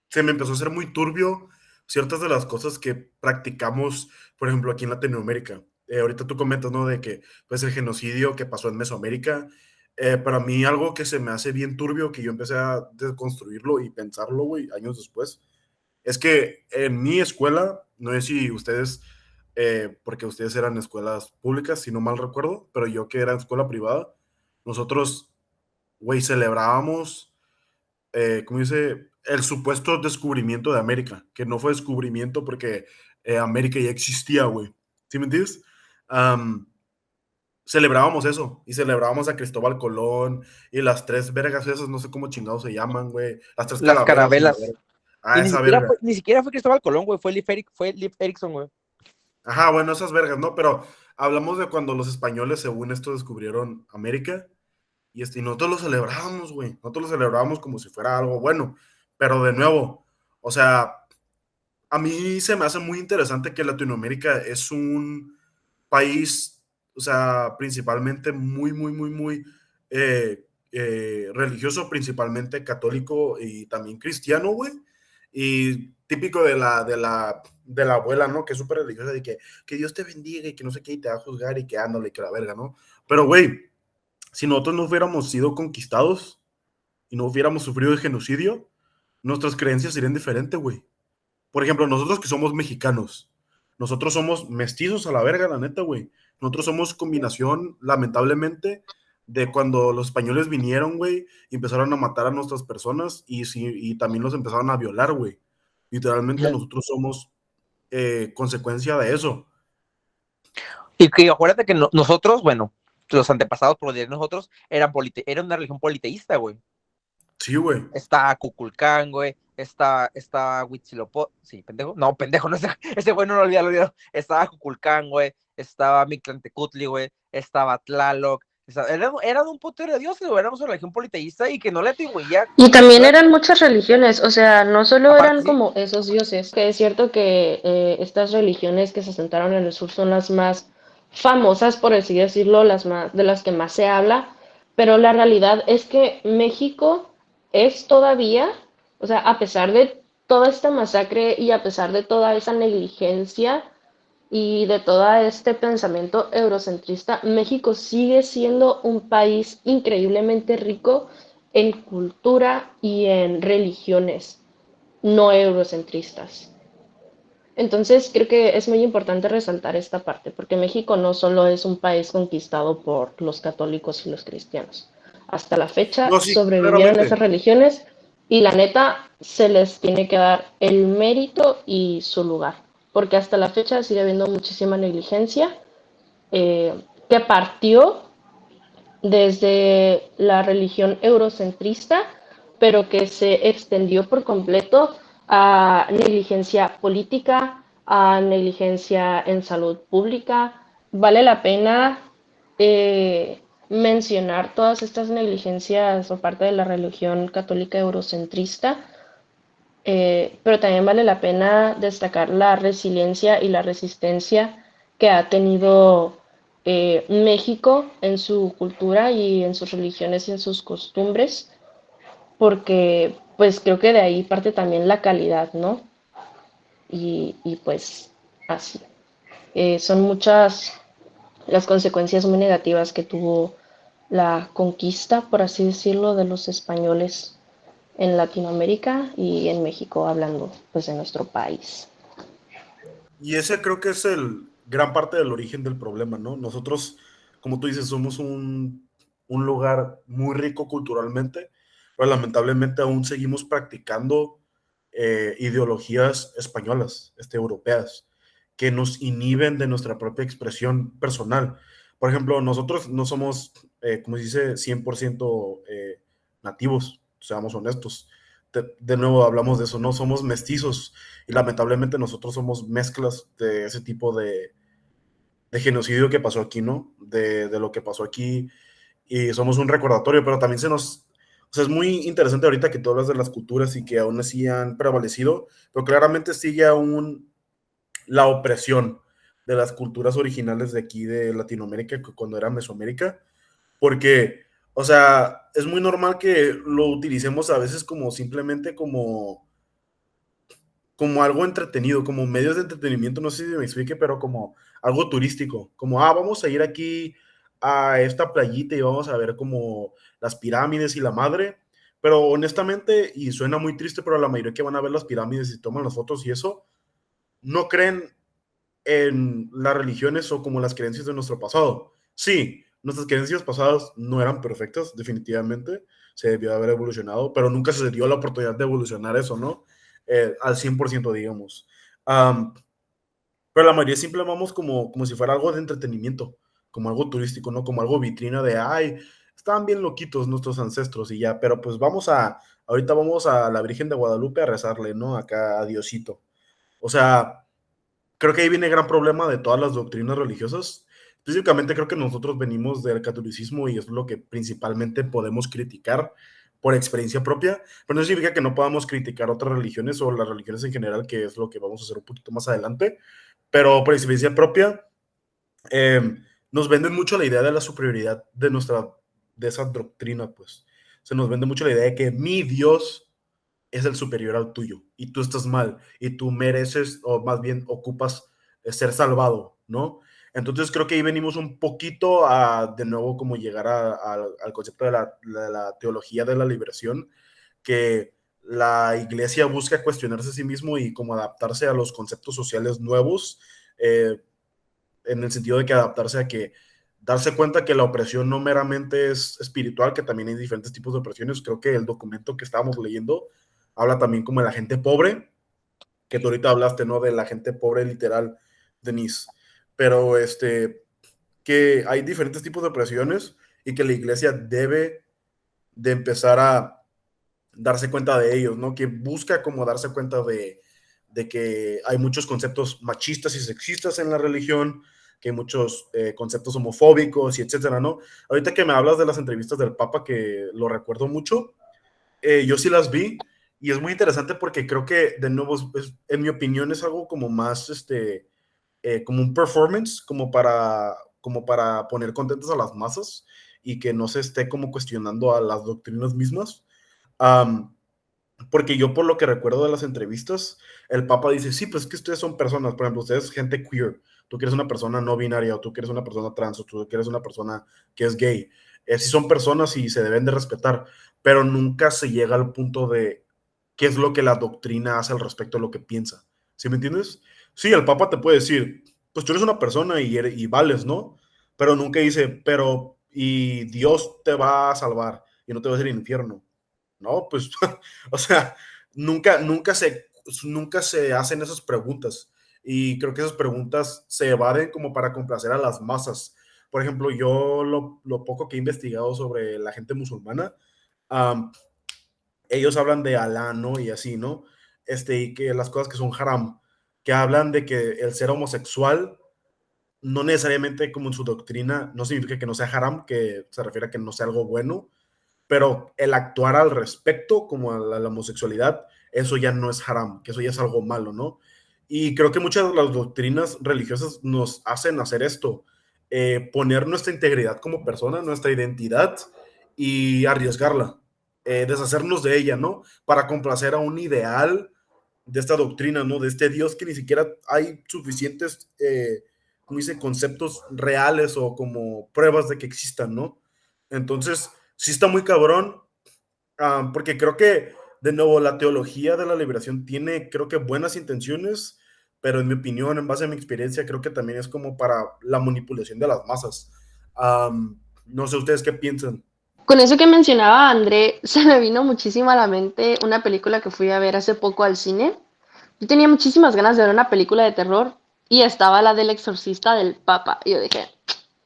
se me empezó a hacer muy turbio ciertas de las cosas que practicamos, por ejemplo, aquí en Latinoamérica. Ahorita tú comentas, ¿no? De que, pues, el genocidio que pasó en Mesoamérica. Para mí, algo que se me hace bien turbio, que yo empecé a desconstruirlo y pensarlo, güey, años después, es que en mi escuela, no sé si ustedes porque ustedes eran escuelas públicas, si no mal recuerdo, pero yo que era escuela privada, nosotros, güey, celebrábamos, ¿cómo dice? El supuesto descubrimiento de América, que no fue descubrimiento porque América ya existía, güey. ¿Sí me entiendes? Am, celebrábamos eso, y celebrábamos a Cristóbal Colón, y las tres vergas esas, no sé cómo chingados se llaman, güey, las tres Las calaveras, y la carabelas. verga. Y Ah, esa verga. ni siquiera fue Cristóbal Colón, güey, fue Leif Erikson, güey. Ajá, bueno, esas vergas, ¿no? Pero hablamos de cuando los españoles, según esto, descubrieron América, y nosotros lo celebrábamos, güey, nosotros lo celebrábamos como si fuera algo bueno, pero de nuevo, o sea, a mí se me hace muy interesante que Latinoamérica es un país, o sea, principalmente muy, muy, muy, muy religioso, principalmente católico y también cristiano, güey. Y típico de la abuela, ¿no? Que es súper religiosa, de que Dios te bendiga y que no sé qué, y te va a juzgar y que ándale, y que la verga, ¿no? Pero, güey, si nosotros no hubiéramos sido conquistados y no hubiéramos sufrido el genocidio, nuestras creencias serían diferentes, güey. Por ejemplo, nosotros que somos mexicanos, nosotros somos mestizos a la verga, la neta, güey. Nosotros somos combinación, lamentablemente, de cuando los españoles vinieron, güey, y empezaron a matar a nuestras personas y, sí, y también los empezaron a violar, güey. Literalmente nosotros somos consecuencia de eso. Y que acuérdate que nosotros, bueno, los antepasados, por decir nosotros, era una religión politeísta, güey. Sí, güey. Está Cuculcán, güey. Está Huitzilopochtli. Sí, pendejo. No, pendejo, no ese güey no lo olvidó. Estaba Cuculcán, güey. Estaba Mictlantecutli, güey. Estaba Tlaloc. Eran un putero de dioses, güey. Éramos una religión politeísta y que no le atribuía. Y también eran muchas religiones, o sea, no solo Aparte, eran sí. como esos dioses, que es cierto que estas religiones que se asentaron en el sur son las más famosas, por así decirlo, las más, de las que más se habla, pero la realidad es que México es todavía, o sea, a pesar de toda esta masacre y a pesar de toda esa negligencia y de todo este pensamiento eurocentrista, México sigue siendo un país increíblemente rico en cultura y en religiones no eurocentristas. Entonces creo que es muy importante resaltar esta parte, porque México no solo es un país conquistado por los católicos y los cristianos. Hasta la fecha No, sí, sobrevivieron esas claramente. religiones y la neta se les tiene que dar el mérito y su lugar, porque hasta la fecha sigue habiendo muchísima negligencia que partió desde la religión eurocentrista, pero que se extendió por completo a negligencia política, a negligencia en salud pública. Vale la pena mencionar todas estas negligencias por parte de la religión católica eurocentrista, pero también vale la pena destacar la resiliencia y la resistencia que ha tenido México en su cultura y en sus religiones y en sus costumbres, porque pues creo que de ahí parte también la calidad, ¿no? Y pues así. Son muchas las consecuencias muy negativas que tuvo la conquista, por así decirlo, de los españoles en Latinoamérica y en México, hablando pues de nuestro país. Y ese creo que es el gran parte del origen del problema, ¿no? Nosotros, como tú dices, somos un lugar muy rico culturalmente, pero lamentablemente aún seguimos practicando ideologías españolas, europeas, que nos inhiben de nuestra propia expresión personal. Por ejemplo, nosotros no somos, como se dice, 100% nativos, seamos honestos. De nuevo hablamos de eso, no somos mestizos y lamentablemente nosotros somos mezclas de ese tipo de genocidio que pasó aquí, ¿no? De lo que pasó aquí y somos un recordatorio, pero también o sea, es muy interesante ahorita que tú hablas de las culturas y que aún así han prevalecido, pero claramente sigue aún la opresión de las culturas originales de aquí de Latinoamérica, cuando era Mesoamérica, porque, o sea, es muy normal que lo utilicemos a veces como simplemente como algo entretenido, como medios de entretenimiento, no sé si me explique, pero como algo turístico, como, vamos a ir aquí a esta playita y vamos a ver como las pirámides y la madre, pero honestamente, y suena muy triste, pero la mayoría que van a ver las pirámides y toman las fotos y eso, no creen en las religiones o como las creencias de nuestro pasado. Sí, nuestras creencias pasadas no eran perfectas, definitivamente, se debió haber evolucionado, pero nunca se dio la oportunidad de evolucionar eso, ¿no? Al 100%, digamos. Um, pero la mayoría siempre vamos como si fuera algo de entretenimiento, como algo turístico, ¿no? Como algo vitrina de, ay, estaban bien loquitos nuestros ancestros y ya, pero pues ahorita vamos a la Virgen de Guadalupe a rezarle, ¿no? Acá a Diosito. O sea, creo que ahí viene el gran problema de todas las doctrinas religiosas. Específicamente creo que nosotros venimos del catolicismo y es lo que principalmente podemos criticar por experiencia propia, pero no significa que no podamos criticar otras religiones o las religiones en general, que es lo que vamos a hacer un poquito más adelante, pero por experiencia propia, eh, nos venden mucho la idea de la superioridad de esa doctrina, pues. Se nos vende mucho la idea de que mi Dios es el superior al tuyo y tú estás mal y tú mereces o más bien ocupas ser salvado, ¿no? Entonces creo que ahí venimos un poquito a de nuevo como llegar al concepto de la teología de la liberación, que la iglesia busca cuestionarse a sí mismo y como adaptarse a los conceptos sociales nuevos, en el sentido de que adaptarse a que darse cuenta que la opresión no meramente es espiritual, que también hay diferentes tipos de opresiones. Creo que el documento que estábamos leyendo habla también como de la gente pobre, que tú ahorita hablaste, ¿no? De la gente pobre literal, Denise. Pero que hay diferentes tipos de opresiones y que la iglesia debe de empezar a darse cuenta de ellos, ¿no? Que busca como darse cuenta de que hay muchos conceptos machistas y sexistas en la religión, que hay muchos conceptos homofóbicos y etcétera, ¿no? Ahorita que me hablas de las entrevistas del Papa, que lo recuerdo mucho, yo sí las vi y es muy interesante porque creo que, de nuevo, en mi opinión, es algo como más, como un performance, como para poner contentos a las masas y que no se esté como cuestionando a las doctrinas mismas. Um, Porque yo por lo que recuerdo de las entrevistas, el Papa dice, sí, pues es que ustedes son personas, por ejemplo, ustedes gente queer, tú que eres una persona no binaria, o tú que eres una persona trans, o tú que eres una persona que es gay, sí son personas y se deben de respetar, pero nunca se llega al punto de qué es lo que la doctrina hace al respecto de lo que piensa. ¿Sí me entiendes? Sí, el Papa te puede decir, pues tú eres una persona y vales, ¿no? Pero nunca dice, pero y Dios te va a salvar y no te va a hacer infierno. No, pues, o sea, nunca se hacen esas preguntas. Y creo que esas preguntas se evaden como para complacer a las masas. Por ejemplo, yo lo poco que he investigado sobre la gente musulmana, um, ellos hablan de Alá, ¿no? Y así, ¿no? Y que las cosas que son haram, que hablan de que el ser homosexual no necesariamente como en su doctrina, no significa que no sea haram, que se refiere a que no sea algo bueno, pero el actuar al respecto, como a la homosexualidad, eso ya no es haram, que eso ya es algo malo, ¿no? Y creo que muchas de las doctrinas religiosas nos hacen hacer esto, poner nuestra integridad como persona, nuestra identidad y arriesgarla, deshacernos de ella, ¿no? Para complacer a un ideal de esta doctrina, ¿no? De este Dios que ni siquiera hay suficientes, como dice, conceptos reales o como pruebas de que existan, ¿no? Entonces, sí está muy cabrón, porque creo que, de nuevo, la teología de la liberación tiene, creo que, buenas intenciones, pero en mi opinión, en base a mi experiencia, creo que también es como para la manipulación de las masas. No sé ustedes qué piensan. Con eso que mencionaba André, se me vino muchísimo a la mente una película que fui a ver hace poco al cine. Yo tenía muchísimas ganas de ver una película de terror y estaba la del exorcista del Papa. Y yo dije,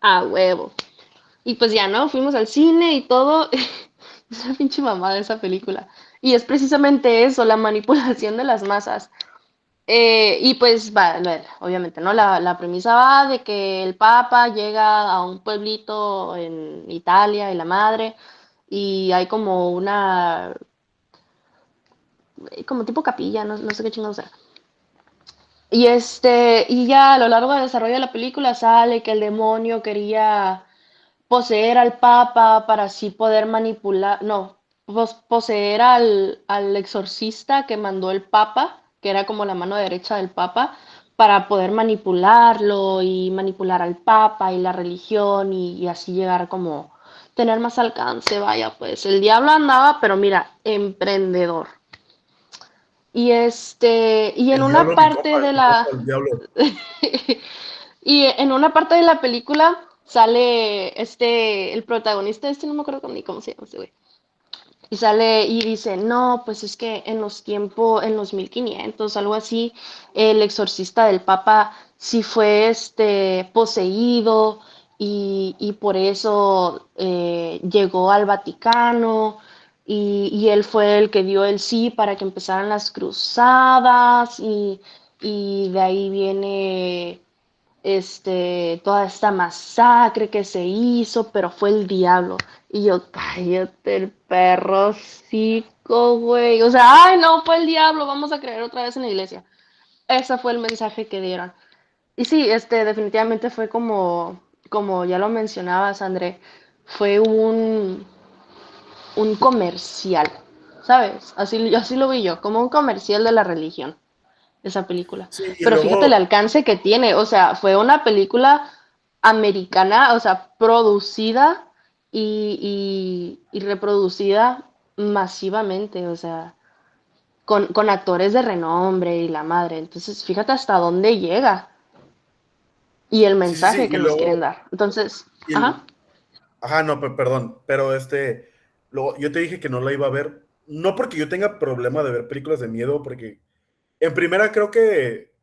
a huevo. Y pues ya, ¿no? Fuimos al cine y todo. Es una pinche mamada esa película. Y es precisamente eso, la manipulación de las masas. Y pues, va, obviamente, ¿no? La premisa va de que el Papa llega a un pueblito en Italia y la madre, y hay como una, como tipo capilla, no sé qué chingados sea. Y ya a lo largo del desarrollo de la película sale que el demonio quería poseer al Papa para así poder manipular, no, poseer al exorcista que mandó el Papa, que era como la mano derecha del Papa, para poder manipularlo y manipular al Papa y la religión y así llegar como tener más alcance, vaya, pues el diablo andaba, pero mira, emprendedor. Y y en El una diablo, mi parte compa, de mi compa, la el diablo. y en una parte de la película sale el protagonista, no me acuerdo ni cómo se llama ese güey. Y sale y dice, no, pues es que en los 1500, algo así, el exorcista del Papa sí fue poseído y por eso llegó al Vaticano y él fue el que dio el sí para que empezaran las cruzadas y de ahí viene toda esta masacre que se hizo, pero fue el diablo. Y yo, cállate el perro, hocico, güey. O sea, ay, no, fue el diablo, vamos a creer otra vez en la iglesia. Ese fue el mensaje que dieron. Y sí, definitivamente fue como ya lo mencionabas, André, fue un comercial, ¿sabes? Así lo vi yo, como un comercial de la religión esa película. Sí, y Pero fíjate el luego, alcance que tiene, o sea, fue una película americana, o sea, producida y reproducida masivamente, o sea, con actores de renombre y la madre. Entonces, fíjate hasta dónde llega y el sí, sí, sí, mensaje que y nos quieren luego, dar. Entonces, y, ajá. ajá, no, perdón, pero luego, yo te dije que no la iba a ver, no porque yo tenga problema de ver películas de miedo, porque en primera creo que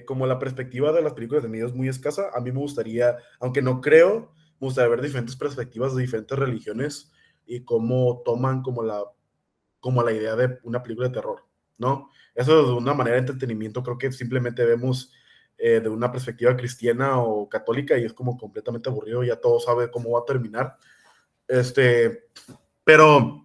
como la perspectiva de las películas de miedo es muy escasa, a mí me gustaría, aunque no creo, me gustaría ver diferentes perspectivas de diferentes religiones y cómo toman como la idea de una película de terror, ¿no? Eso de una manera de entretenimiento creo que simplemente vemos de una perspectiva cristiana o católica y es como completamente aburrido, ya todo sabe cómo va a terminar. Este, pero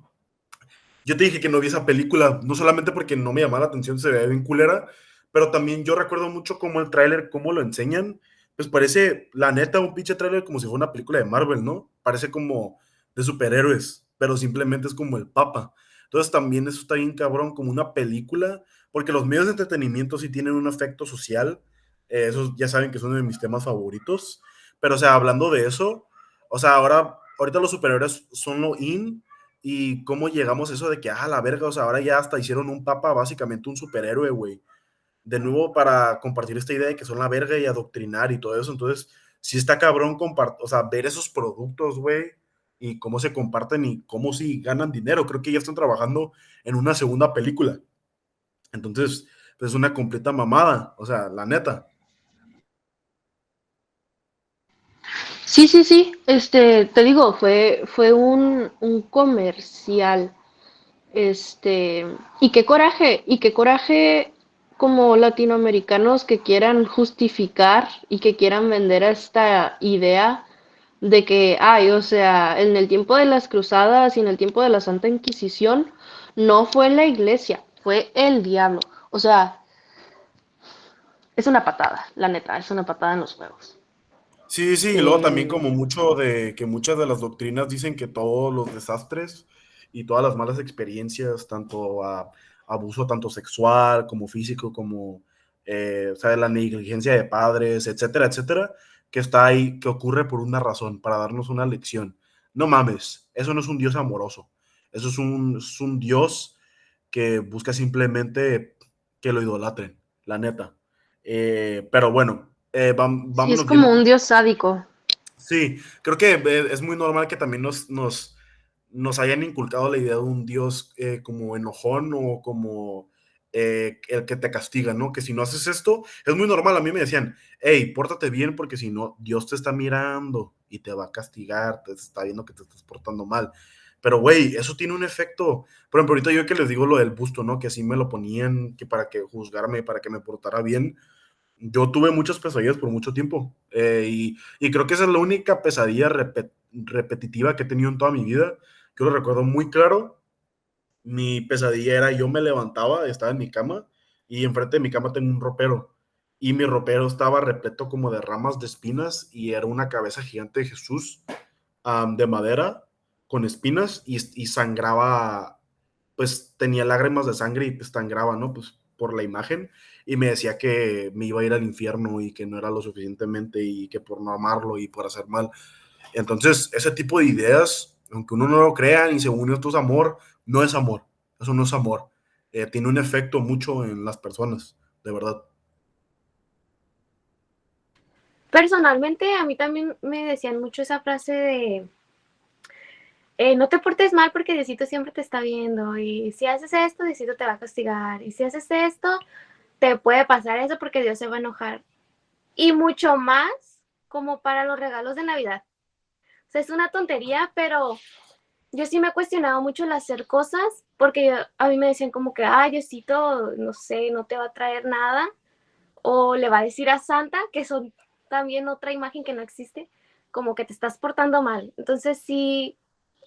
yo te dije que no vi esa película, no solamente porque no me llamaba la atención, se veía bien culera, pero también yo recuerdo mucho cómo el tráiler, cómo lo enseñan, pues parece, la neta, un pinche tráiler como si fuera una película de Marvel, ¿no? Parece como de superhéroes, pero simplemente es como el Papa. Entonces también eso está bien cabrón, como una película, porque los medios de entretenimiento sí tienen un efecto social, esos ya saben que son uno de mis temas favoritos, pero o sea, hablando de eso, o sea, ahorita los superhéroes son lo in, y cómo llegamos a eso de que, la verga, o sea, ahora ya hasta hicieron un papa, básicamente un superhéroe, güey. De nuevo, para compartir esta idea de que son la verga y adoctrinar y todo eso. Entonces, sí está cabrón o sea, ver esos productos, güey, y cómo se comparten y cómo sí ganan dinero. Creo que ya están trabajando en una segunda película. Entonces, pues es una completa mamada, o sea, la neta. Sí, sí, sí, te digo, fue un comercial. Y qué coraje como latinoamericanos que quieran justificar y que quieran vender esta idea de que, ay, o sea, en el tiempo de las cruzadas y en el tiempo de la Santa Inquisición, no fue la iglesia, fue el diablo. O sea, es una patada, la neta, es una patada en los huevos. Sí, sí, y luego también como mucho de que muchas de las doctrinas dicen que todos los desastres y todas las malas experiencias, tanto abuso tanto sexual como físico, como o sea, la negligencia de padres, etcétera, etcétera, que está ahí, que ocurre por una razón, para darnos una lección. No mames, eso no es un Dios amoroso, eso es un Dios que busca simplemente que lo idolatren, la neta. Pero bueno, Sí, es vámonos como yendo. un dios sádico. Sí, creo que es muy normal que también nos hayan inculcado la idea de un Dios como enojón o como el que te castiga, ¿no? Que si no haces esto, es muy normal. A mí me decían, hey, pórtate bien porque si no, Dios te está mirando y te va a castigar, te está viendo que te estás portando mal. Pero, güey, eso tiene un efecto. Por ejemplo, ahorita yo que les digo lo del busto, ¿no? Que así me lo ponían, que para que juzgarme, para que me portara bien, yo tuve muchas pesadillas por mucho tiempo y creo que esa es la única pesadilla repetitiva que he tenido en toda mi vida. Yo lo recuerdo muy claro. Mi pesadilla era yo me levantaba, estaba en mi cama y enfrente de mi cama tengo un ropero y mi ropero estaba repleto como de ramas de espinas y era una cabeza gigante de Jesús de madera con espinas y sangraba, pues tenía lágrimas de sangre y pues sangraba, ¿no? Pues por la imagen y me decía que me iba a ir al infierno y que no era lo suficientemente y que por no amarlo y por hacer mal. Entonces, ese tipo de ideas, aunque uno no lo crea y según esto es amor, no es amor, eso no es amor. tiene un efecto mucho en las personas, de verdad. Personalmente, a mí también me decían mucho esa frase de no te portes mal porque Diosito siempre te está viendo y si haces esto, Diosito te va a castigar y si haces esto, te puede pasar eso porque Dios se va a enojar. Y mucho más como para los regalos de Navidad. O sea, es una tontería, pero yo sí me he cuestionado mucho el hacer cosas porque a mí me decían como que, ay, Diosito, no sé, no te va a traer nada o le va a decir a Santa, que son también otra imagen que no existe, como que te estás portando mal. Entonces sí,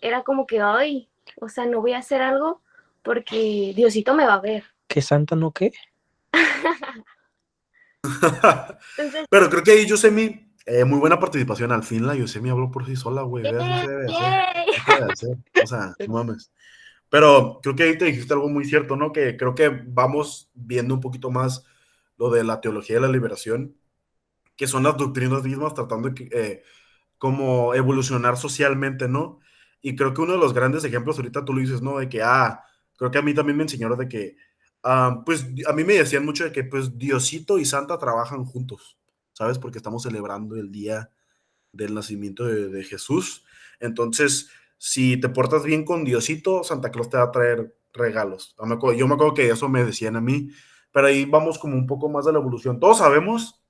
era como que, ay, o sea, no voy a hacer algo porque Diosito me va a ver. ¿Qué Santa no qué? Entonces, Pero creo que ahí Yosemi, muy buena participación. Al fin la Yosemi habló por sí sola, güey. Así se debe hacer. ¡yay! Así se debe hacer. O sea, no mames. Pero creo que ahí te dijiste algo muy cierto, ¿no? Que creo que vamos viendo un poquito más lo de la teología de la liberación, que son las doctrinas mismas tratando de como evolucionar socialmente, ¿no? Y creo que uno de los grandes ejemplos, ahorita tú lo dices, ¿no? De que, creo que a mí también me enseñaron de que, pues a mí me decían mucho de que, pues Diosito y Santa trabajan juntos, ¿sabes? Porque estamos celebrando el día del nacimiento de Jesús. Entonces, si te portas bien con Diosito, Santa Claus te va a traer regalos. Yo me acuerdo que eso me decían a mí, pero ahí vamos como un poco más de la evolución. Todos sabemos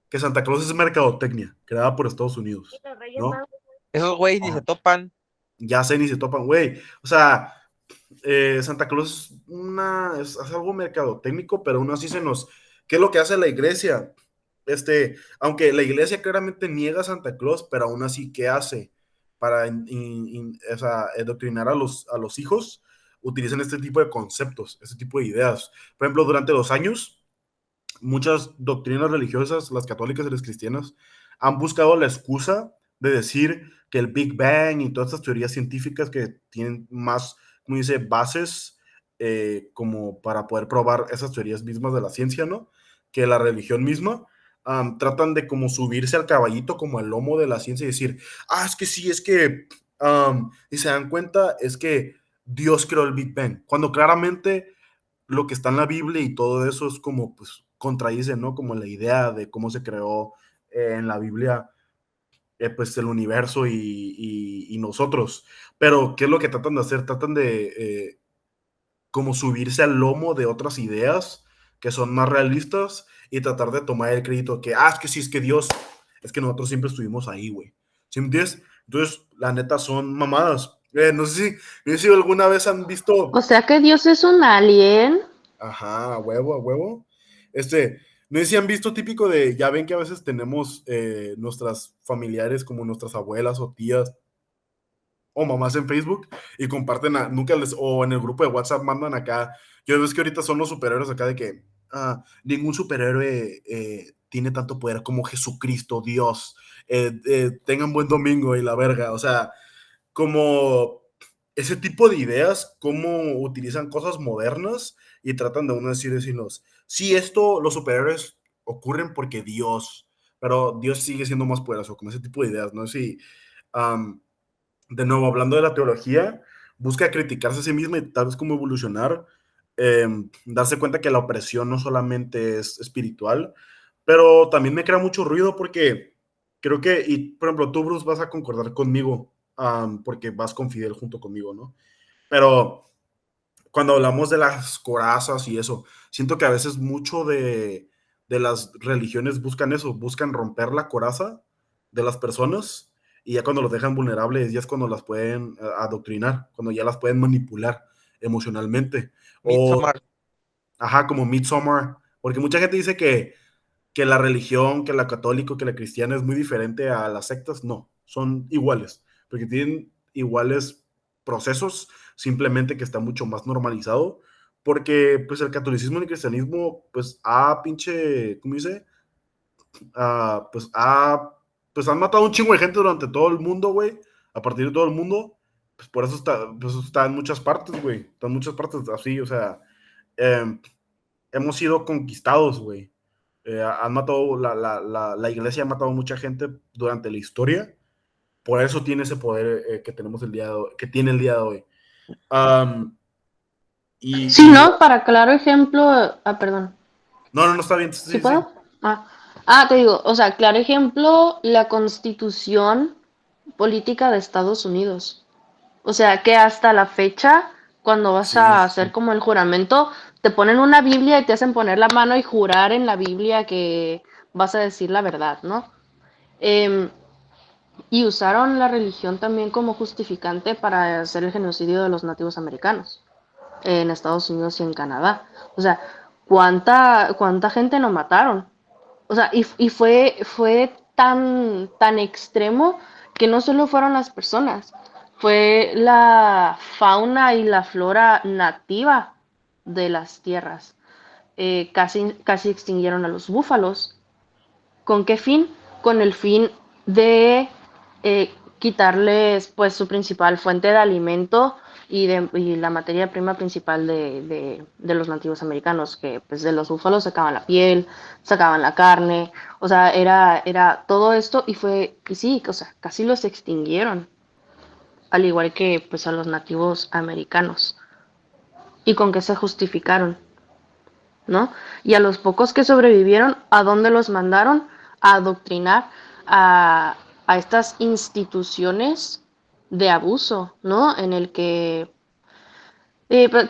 que Santa Claus es mercadotecnia, creada por Estados Y Unidos, los Reyes ¿no? Magos. Esos güeyes ni se Ajá. topan. Ya sé, ni se topan, güey. O sea, Santa Claus es algo mercadotécnico, pero aún así ¿qué es lo que hace la iglesia? Aunque la iglesia claramente niega a Santa Claus, pero aún así, ¿qué hace? Para o sea, adoctrinar a los hijos, utilizan este tipo de conceptos, este tipo de ideas. Por ejemplo, durante los años, muchas doctrinas religiosas, las católicas y las cristianas, han buscado la excusa de decir que el Big Bang y todas estas teorías científicas que tienen más, como dice, bases como para poder probar esas teorías mismas de la ciencia, ¿no? Que la religión misma, tratan de como subirse al caballito, como al lomo de la ciencia y decir, es que sí, es que, y se dan cuenta, es que Dios creó el Big Bang, cuando claramente lo que está en la Biblia y todo eso es como, pues, contradice, ¿no? Como la idea de cómo se creó en la Biblia, pues, el universo y nosotros. Pero, ¿qué es lo que tratan de hacer? Tratan de como subirse al lomo de otras ideas que son más realistas y tratar de tomar el crédito que, es que sí, es que Dios, es que nosotros siempre estuvimos ahí, güey. ¿Sí me entiendes? Entonces, la neta, son mamadas. No sé si alguna vez han visto. O sea que Dios es un alien. Ajá, a huevo, a huevo. No sé si han visto típico de, ya ven que a veces tenemos nuestras familiares como nuestras abuelas o tías o mamás en Facebook y comparten, o en el grupo de WhatsApp mandan acá, yo ves que ahorita son los superhéroes acá de que ningún superhéroe tiene tanto poder como Jesucristo, Dios, tengan buen domingo y la verga, o sea, como ese tipo de ideas, cómo utilizan cosas modernas y tratan de uno decirnos, sí, los superhéroes ocurren porque Dios, pero Dios sigue siendo más poderoso, como ese tipo de ideas, ¿no? Sí, um, de nuevo, hablando de la teología, busca criticarse a sí misma y tal vez cómo evolucionar, darse cuenta que la opresión no solamente es espiritual, pero también me crea mucho ruido porque creo que, y por ejemplo, tú, Bruce, vas a concordar conmigo, porque vas con Fidel junto conmigo, ¿no? Pero cuando hablamos de las corazas y eso, siento que a veces mucho de las religiones buscan eso, buscan romper la coraza de las personas y ya cuando los dejan vulnerables, ya es cuando las pueden adoctrinar, cuando ya las pueden manipular emocionalmente. O, Midsommar. ajá, como Midsommar, porque mucha gente dice que la religión, que la católica, que la cristiana es muy diferente a las sectas. No, son iguales, porque tienen iguales procesos, simplemente que está mucho más normalizado, porque pues el catolicismo y el cristianismo pues ¿cómo dice? Pues pues han matado un chingo de gente durante todo el mundo, güey, a partir de todo el mundo, pues pues está en muchas partes, güey, está en muchas partes así, o sea, eh, hemos sido conquistados, güey. Han matado, la iglesia ha matado mucha gente durante la historia, por eso tiene ese poder que tenemos que tiene el día de hoy. Um, Sí, Y, ¿no? Para claro ejemplo, perdón, no, está bien, ¿sí sí, sí. puedo? Te digo, o sea, claro ejemplo, la Constitución política de Estados Unidos. O sea, que hasta la fecha, cuando vas Sí, a sí, hacer sí. como el juramento, te ponen una Biblia y te hacen poner la mano y jurar en la Biblia que vas a decir la verdad, ¿no? Em, y usaron la religión también como justificante para hacer el genocidio de los nativos americanos en Estados Unidos y en Canadá. O sea, ¿cuánta gente no mataron? O sea, y fue tan extremo que no solo fueron las personas, fue la fauna y la flora nativa de las tierras. Casi extinguieron a los búfalos. ¿Con qué fin? Con el fin de quitarles pues su principal fuente de alimento y la materia prima principal de los nativos americanos, que pues de los búfalos sacaban la piel, sacaban la carne, o sea, era todo esto y sí, o sea, casi los extinguieron, al igual que pues a los nativos americanos. ¿Y con qué se justificaron? ¿No? Y a los pocos que sobrevivieron, ¿a dónde los mandaron? A adoctrinar a, a estas instituciones de abuso, ¿no? En el que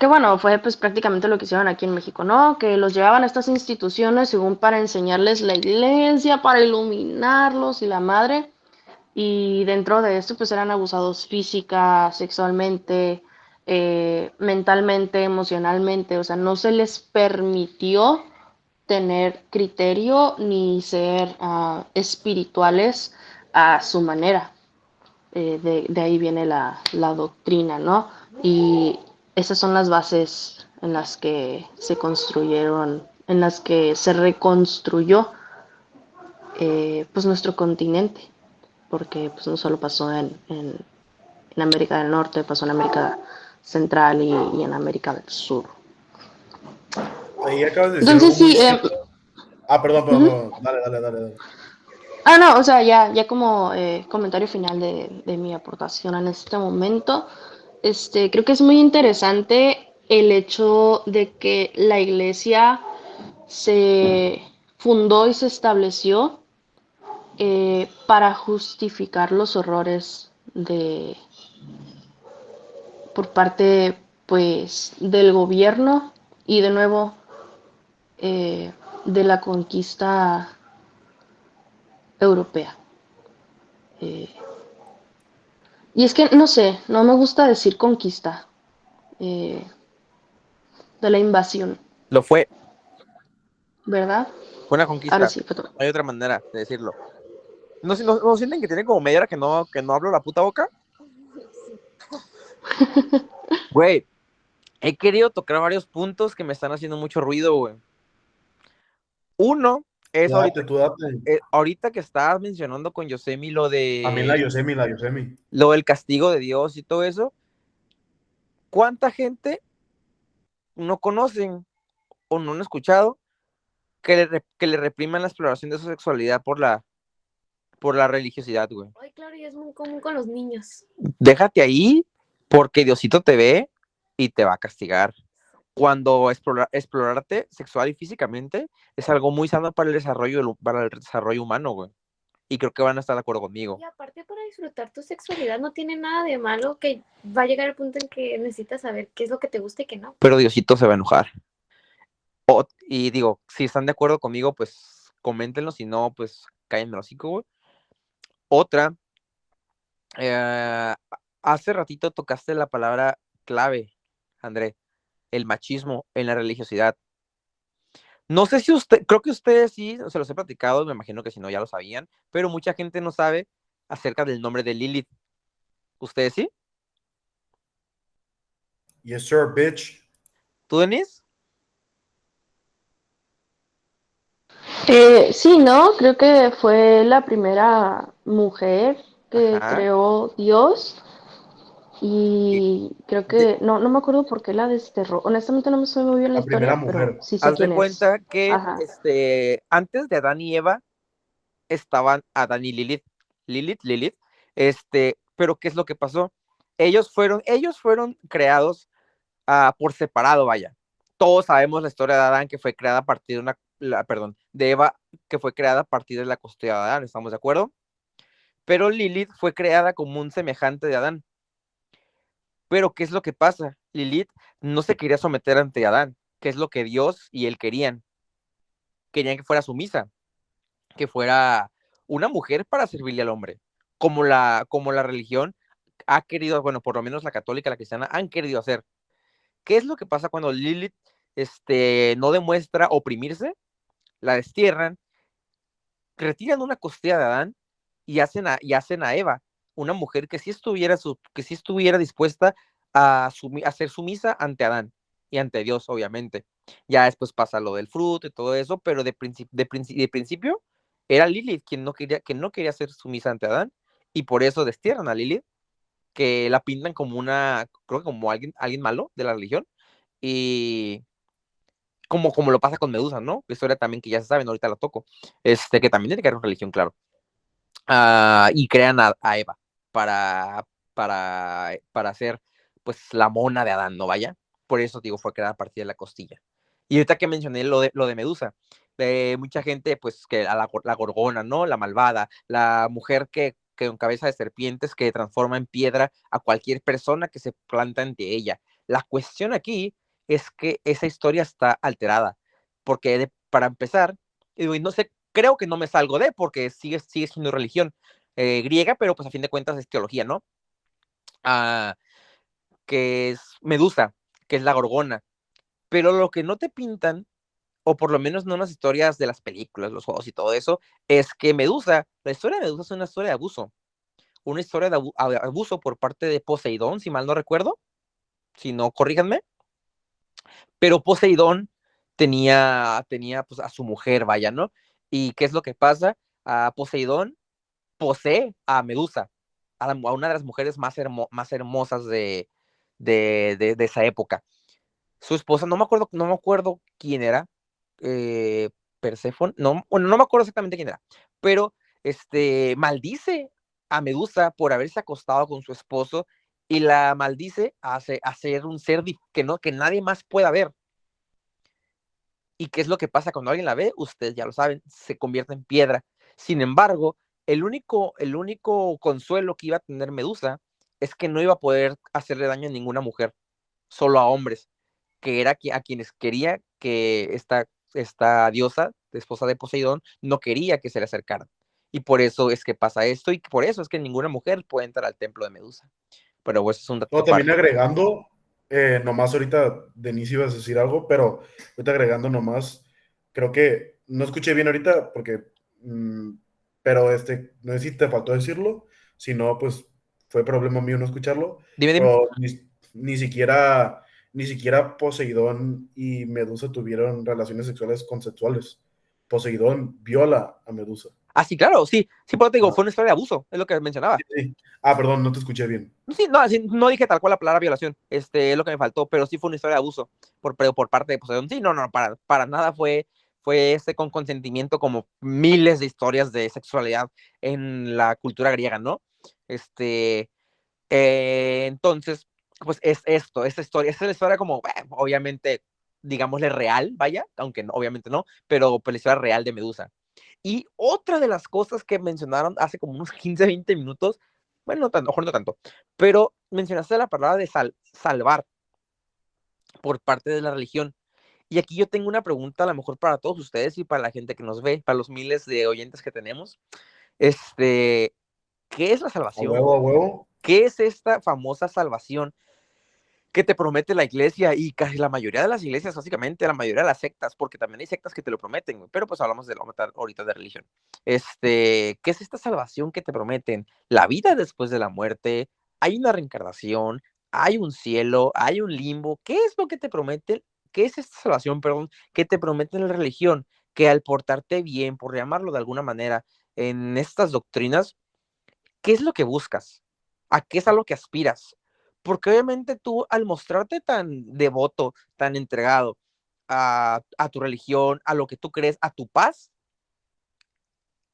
bueno, fue pues prácticamente lo que hicieron aquí en México, ¿no? Que los llevaban a estas instituciones según para enseñarles la iglesia, para iluminarlos y la madre, y dentro de esto pues eran abusados física, sexualmente, mentalmente, emocionalmente, o sea, no se les permitió tener criterio ni ser espirituales a su manera. De ahí viene la doctrina, ¿no? Y esas son las bases en las que se construyeron, en las que se reconstruyó pues nuestro continente, porque pues no solo pasó en América del Norte, pasó en América Central y en América del Sur. Ahí acabas de decir algo Entonces muy sí, cierto. Ah, perdón, uh -huh. dale. No, o sea, ya como comentario final de mi aportación en este momento, creo que es muy interesante el hecho de que la iglesia se fundó y se estableció para justificar los horrores por parte, pues, del gobierno y de nuevo de la conquista europea. Eh, y es que, no sé, no me gusta decir conquista, eh, de la invasión, Lo fue, ¿verdad? fue una Ahora conquista. sí, perdón. No hay otra manera de decirlo. ¿No sienten que tiene como media hora que no hablo la puta boca? Güey, he querido tocar varios puntos que me están haciendo mucho ruido, güey. Uno es Tú date. ahorita que estabas mencionando con Yosemi También la Yosemi. lo del castigo de Dios y todo eso. ¿Cuánta gente no conocen o no han escuchado que le repriman la exploración de su sexualidad por la religiosidad, güey? Ay, claro, y es muy común con los niños. Déjate ahí porque Diosito te ve y te va a castigar. Cuando explorarte sexual y físicamente es algo muy sano para para el desarrollo humano, güey. Y creo que van a estar de acuerdo conmigo. Y aparte, para disfrutar tu sexualidad no tiene nada de malo, que va a llegar el punto en que necesitas saber qué es lo que te gusta y qué no. Pero Diosito se va a enojar. Y digo, si están de acuerdo conmigo, pues coméntenlo. Si no, pues cállenme el hocico, güey. Otra, eh, hace ratito tocaste la palabra clave, André, el machismo en la religiosidad. No sé si creo que ustedes sí, se los he platicado, me imagino que si no ya lo sabían, pero mucha gente no sabe acerca del nombre de Lilith. ¿Ustedes sí? Yes, sir, bitch. ¿Tú, Denise? Sí, ¿no? Creo que fue la primera mujer que Ajá. creó Dios Y y creo de- que, no me acuerdo por qué la desterró. Honestamente no me sé muy bien la La primera historia, pero mujer. sí sé haz de quién es. cuenta que Ajá. antes de Adán y Eva estaban Adán y Lilith. Lilith. Pero ¿qué es lo que pasó? Ellos fueron creados por separado, vaya. Todos sabemos la historia de Adán, que fue creada a partir de de Eva, que fue creada a partir de la costilla de Adán, ¿estamos de acuerdo? Pero Lilith fue creada como un semejante de Adán. Pero ¿qué es lo que pasa? Lilith no se quería someter ante Adán, que es lo que Dios y él querían. Querían que fuera sumisa, que fuera una mujer para servirle al hombre, como la religión ha querido, bueno, por lo menos la católica, la cristiana, han querido hacer. ¿Qué es lo que pasa cuando Lilith no demuestra oprimirse? La destierran, retiran una costilla de Adán y hacen a Eva, una mujer que sí estuviera dispuesta a ser sumisa ante Adán y ante Dios, obviamente. Ya después pasa lo del fruto y todo eso, pero de principio era Lilith quien no quería ser sumisa ante Adán, y por eso destierran a Lilith, que la pintan como creo que como alguien malo de la religión, y como lo pasa con Medusa, ¿no? Historia también que ya se saben, ahorita la toco, que también tiene que ver con religión, claro. Y crean a Eva para hacer, pues, la mona de Adán, ¿no? Vaya. Por eso, digo, fue creada a partir de la costilla. Y ahorita que mencioné lo de Medusa, mucha gente, pues, que la gorgona, ¿no? La malvada, la mujer que con cabeza de serpientes que transforma en piedra a cualquier persona que se planta ante ella. La cuestión aquí es que esa historia está alterada, porque para empezar, y no sé, creo que no me salgo porque sigue siendo religión griega, pero pues a fin de cuentas es teología, ¿no? Ah, que es Medusa, que es la gorgona. Pero lo que no te pintan, o por lo menos no en las historias de las películas, los juegos y todo eso, es que la historia de Medusa es una historia de abuso. Una historia de abuso por parte de Poseidón, si mal no recuerdo. Si no, corríjanme. Pero Poseidón tenía pues a su mujer, vaya, ¿no? ¿Y qué es lo que pasa? A Poseidón posee a Medusa, a una de las mujeres más hermosas de esa época. Su esposa, no me acuerdo quién era, Perséfone, no, bueno, no me acuerdo exactamente quién era, pero maldice a Medusa por haberse acostado con su esposo y la maldice a ser un ser que nadie más pueda ver. ¿Y qué es lo que pasa cuando alguien la ve? Ustedes ya lo saben, se convierte en piedra. Sin embargo, el único consuelo que iba a tener Medusa es que no iba a poder hacerle daño a ninguna mujer, solo a hombres, que era a quienes quería que esta diosa, esposa de Poseidón, no quería que se le acercaran. Y por eso es que pasa esto, y por eso es que ninguna mujer puede entrar al templo de Medusa. Pero eso es un dato No, también aparte. agregando, nomás ahorita, Denise ibas a decir algo, pero ahorita agregando nomás, creo que no escuché bien ahorita porque, mm, pero no sé si te faltó decirlo, si no, pues fue problema mío no escucharlo, Dime, dime. pero ni siquiera Poseidón y Medusa tuvieron relaciones sexuales consensuales. Poseidón viola a Medusa. Sí, claro, sí, pero te digo, Ajá. fue una historia de abuso, es lo que mencionaba. Sí, sí. Ah, perdón, no te escuché bien. Sí, no, sí, no dije tal cual la palabra violación, es lo que me faltó, pero sí fue una historia de abuso por parte de Poseidón. Sí, no, para nada fue con consentimiento, como miles de historias de sexualidad en la cultura griega, ¿no? Entonces, pues es esta historia, esta es la historia como, obviamente, digámosle real, vaya, aunque no, obviamente no, pero pues la historia real de Medusa. Y otra de las cosas que mencionaron hace como unos 15, 20 minutos, bueno, no tanto, mejor no tanto, pero mencionaste la palabra de salvar por parte de la religión. Y aquí yo tengo una pregunta a lo mejor para todos ustedes y para la gente que nos ve, para los miles de oyentes que tenemos. ¿Qué es la A salvación? huevo, a huevo. ¿Qué es esta famosa salvación que te promete la iglesia? Y casi la mayoría de las iglesias, básicamente la mayoría de las sectas, porque también hay sectas que te lo prometen, pero pues hablamos ahorita de religión. ¿Qué es esta salvación que te prometen? La vida después de la muerte, hay una reencarnación, hay un cielo, hay un limbo. ¿Qué es lo que te prometen? ¿Qué es esta salvación, perdón, que te promete la religión? Que al portarte bien, por llamarlo de alguna manera, en estas doctrinas, ¿qué es lo que buscas? ¿A qué es a lo que aspiras? Porque obviamente tú, al mostrarte tan devoto, tan entregado a tu religión, a lo que tú crees, a tu paz,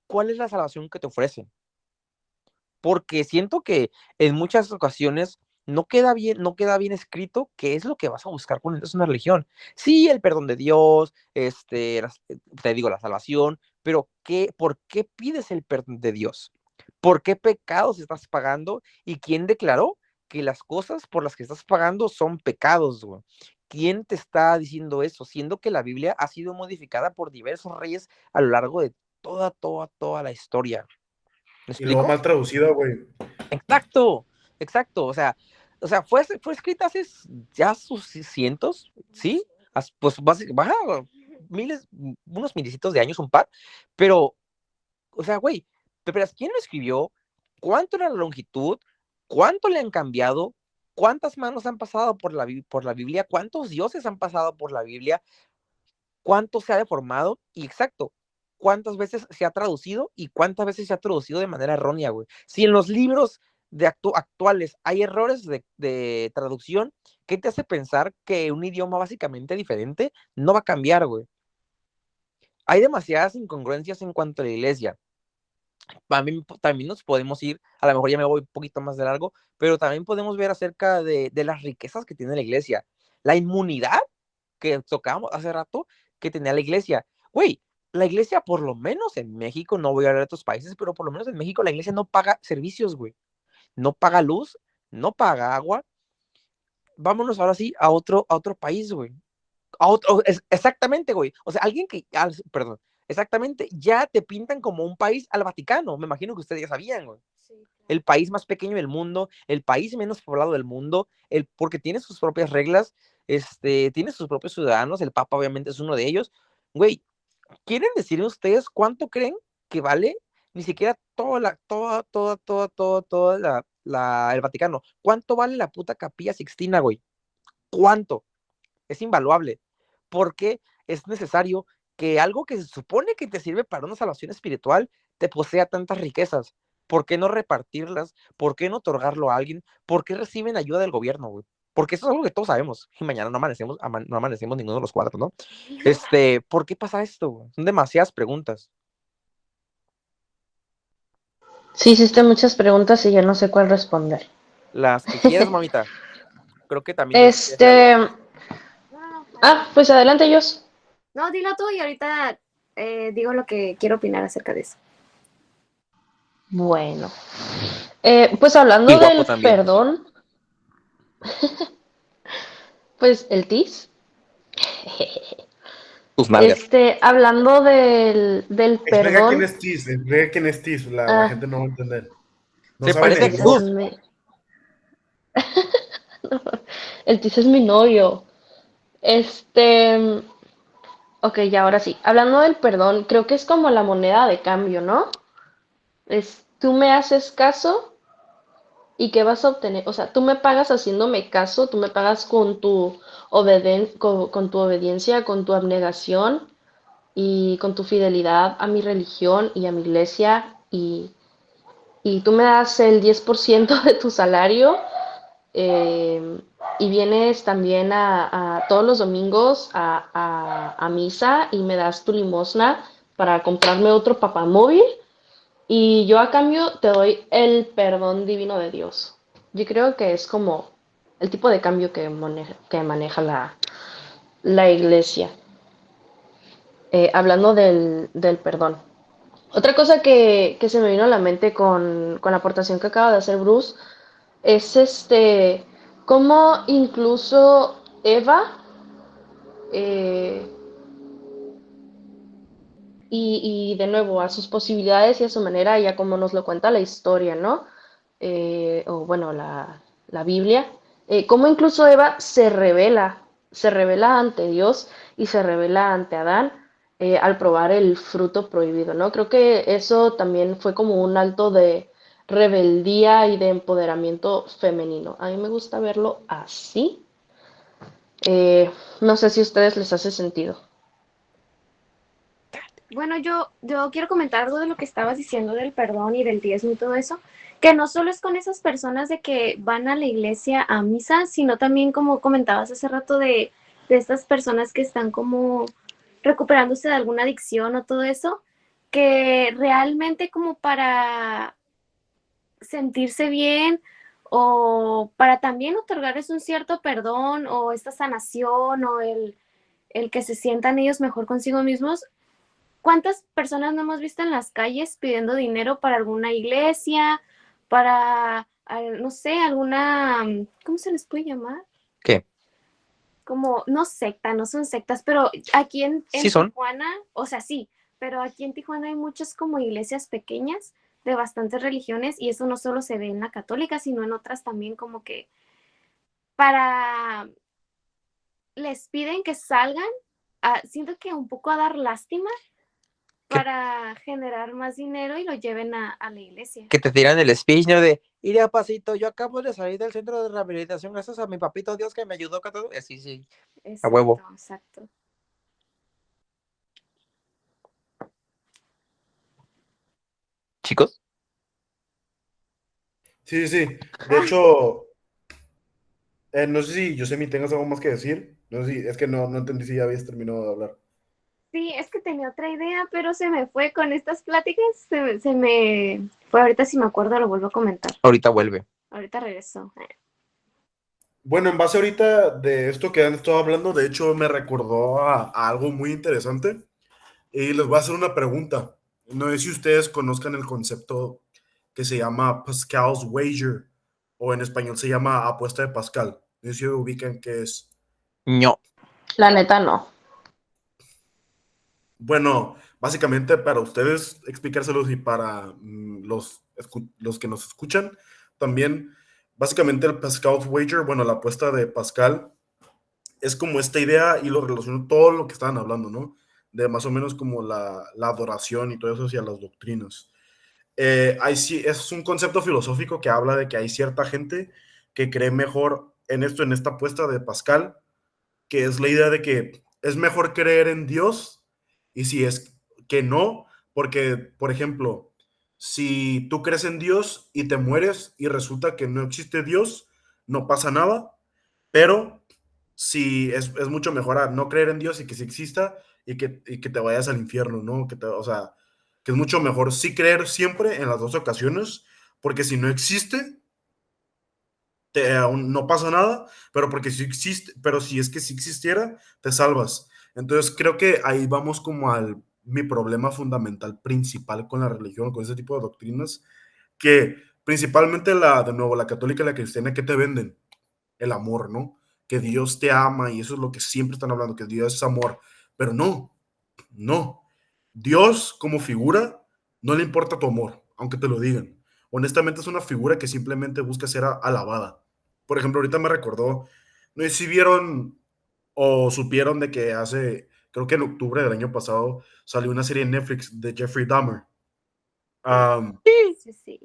¿cuál es la salvación que te ofrecen? Porque siento que en muchas ocasiones no queda bien escrito qué es lo que vas a buscar cuando entras a una religión. Sí, el perdón de Dios, te digo, la salvación, pero ¿por qué pides el perdón de Dios? ¿Por qué pecados estás pagando? ¿Y quién declaró que las cosas por las que estás pagando son pecados, güey? ¿Quién te está diciendo eso? Siendo que la Biblia ha sido modificada por diversos reyes a lo largo de toda la historia. ¿Me Y luego explico? mal traducida, güey. Exacto, exacto. Fue escrita hace ya sus cientos, ¿sí? Pues baja miles, unos milicitos de años, un par, pero, o sea, güey, pero ¿quién lo escribió? ¿Cuánto era la longitud? ¿Cuánto le han cambiado? ¿Cuántas manos han pasado por la Biblia? ¿Cuántos dioses han pasado por la Biblia? ¿Cuánto se ha deformado? Y exacto, ¿cuántas veces se ha traducido y cuántas veces se ha traducido de manera errónea, güey? Si en los libros actuales hay errores de traducción, ¿qué te hace pensar que un idioma básicamente diferente no va a cambiar, güey? Hay demasiadas incongruencias en cuanto a la iglesia. También nos podemos ir, a lo mejor ya me voy un poquito más de largo, pero también podemos ver acerca de las riquezas que tiene la iglesia. La inmunidad que tocábamos hace rato que tenía la iglesia. Güey, la iglesia, por lo menos en México, no voy a hablar de otros países, pero por lo menos en México la iglesia no paga servicios, güey. No paga luz, no paga agua. Vámonos ahora sí a otro país, güey. Exactamente, güey. O sea, perdón, exactamente, ya te pintan como un país al Vaticano. Me imagino que ustedes ya sabían, güey. Sí, El claro. país más pequeño del mundo, el país menos poblado del mundo, porque tiene sus propias reglas, tiene sus propios ciudadanos, el Papa obviamente es uno de ellos. Güey, ¿quieren decirme ustedes cuánto creen que vale? Ni siquiera el Vaticano. ¿Cuánto vale la puta Capilla Sixtina, güey? ¿Cuánto? Es invaluable. Porque es necesario que algo que se supone que te sirve para una salvación espiritual te posea tantas riquezas? ¿Por qué no repartirlas? ¿Por qué no otorgarlo a alguien? ¿Por qué reciben ayuda del gobierno, güey? Porque eso es algo que todos sabemos. Y mañana no amanecemos ninguno de los cuatro, ¿no? ¿Por qué pasa esto, güey? Son demasiadas preguntas. Sí, hiciste muchas preguntas y ya no sé cuál responder. Las que quieras, mamita. Creo que también yo quería hacer algo. Este, No, pues adelante, Jos. no, dilo tú y ahorita digo lo que quiero opinar acerca de eso. Bueno, pues Y hablando guapo del también. perdón, pues el TIS. Tus nalgas. Hablando del Explica quién perdón, es Tis, explica quién es Tis, la ah, gente no va a entender. No Se saben parece a el mod. Jesús. déjame. El TIS es mi novio. Este, ok, ya ahora sí. Hablando del perdón, creo que es como la moneda de cambio, ¿no? Tú me haces caso y ¿qué vas a obtener? O sea, tú me pagas haciéndome caso, tú me pagas con tu con tu obediencia, con tu abnegación y con tu fidelidad a mi religión y a mi iglesia y tú me das el 10% de tu salario eh, y vienes también a todos los domingos a misa y me das tu limosna para comprarme otro papamóvil y yo a cambio te doy el perdón divino de Dios. Yo creo que es como el tipo de cambio que maneja la iglesia. Hablando del perdón. Otra cosa que se me vino a la mente con la aportación que acaba de hacer Bruce es cómo incluso Eva eh, y de nuevo a sus posibilidades y a su manera y a como nos lo cuenta la historia, ¿no? O bueno, la Biblia, cómo incluso Eva se revela ante Dios y se revela ante Adán al probar el fruto prohibido, ¿no? Creo que eso también fue como un alto de rebeldía y de empoderamiento femenino. A mí me gusta verlo así. No sé si a ustedes les hace sentido. Bueno, yo quiero comentar algo de lo que estabas diciendo del perdón y del diezmo y todo eso, que no solo es con esas personas de que van a la iglesia a misa, sino también como comentabas hace rato de estas personas que están como recuperándose de alguna adicción o todo eso, que realmente como para sentirse bien o para también otorgarles un cierto perdón o esta sanación o el que se sientan ellos mejor consigo mismos. ¿Cuántas personas no hemos visto en las calles pidiendo dinero para alguna iglesia, para, no sé, alguna, ¿cómo se les puede llamar? ¿Qué? Como, no secta, no son sectas, pero aquí en Sí son. Tijuana, o sea, sí, pero aquí en Tijuana hay muchas como iglesias pequeñas de bastantes religiones y eso no solo se ve en la católica, sino en otras también como que para, les piden que salgan, siento que un poco a dar lástima ¿Qué? para generar más dinero y lo lleven a la iglesia. Que te tiran el speech, ¿no? De, iré a pasito, yo acabo de salir del centro de rehabilitación gracias a mi papito Dios que me ayudó con todo. Sí, sí, a Exacto, huevo. exacto. Chicos, Sí, sí, sí. De hecho, no sé si Yosemi tengas algo más que decir. No sé si, es que no entendí si ya habías terminado de hablar. Sí, es que tenía otra idea, pero se me fue con estas pláticas, se me fue. Ahorita si me acuerdo lo vuelvo a comentar. ahorita vuelve. Ahorita regreso. Bueno, en base ahorita de esto que han estado hablando, de hecho me recordó a algo muy interesante y les voy a hacer una pregunta. No sé si ustedes conozcan el concepto que se llama Pascal's Wager o en español se llama apuesta de Pascal. No sé si ubican qué es. No. La neta no. Bueno, básicamente para ustedes explicárselos y para los que nos escuchan, también básicamente el Pascal's Wager, bueno, la apuesta de Pascal es como esta idea y lo relaciono todo lo que estaban hablando, ¿no? De más o menos como la adoración y todo eso hacia las doctrinas. Es un concepto filosófico que habla de que hay cierta gente que cree mejor en esto, en esta apuesta de Pascal, que es la idea de que es mejor creer en Dios y si es que no, porque, por ejemplo, si tú crees en Dios y te mueres y resulta que no existe Dios, no pasa nada, pero si es mucho mejor a no creer en Dios y que sí exista y que te vayas al infierno, ¿no? O sea, que es mucho mejor sí creer siempre en las dos ocasiones, porque si no existe, aún no pasa nada, pero porque si existe, pero si es que si existiera, te salvas. Entonces creo que ahí vamos como al mi problema fundamental principal con la religión, con ese tipo de doctrinas, que principalmente de nuevo, la católica y la cristiana, ¿qué te venden? El amor, ¿no? Que Dios te ama y eso es lo que siempre están hablando, que Dios es amor, pero no, no. Dios como figura no le importa tu amor, aunque te lo digan. Honestamente es una figura que simplemente busca ser alabada. Por ejemplo, ahorita me recordó, no sé si vieron o supieron de que creo que en octubre del año pasado salió una serie en Netflix de Jeffrey Dahmer. Um, Sí, sí.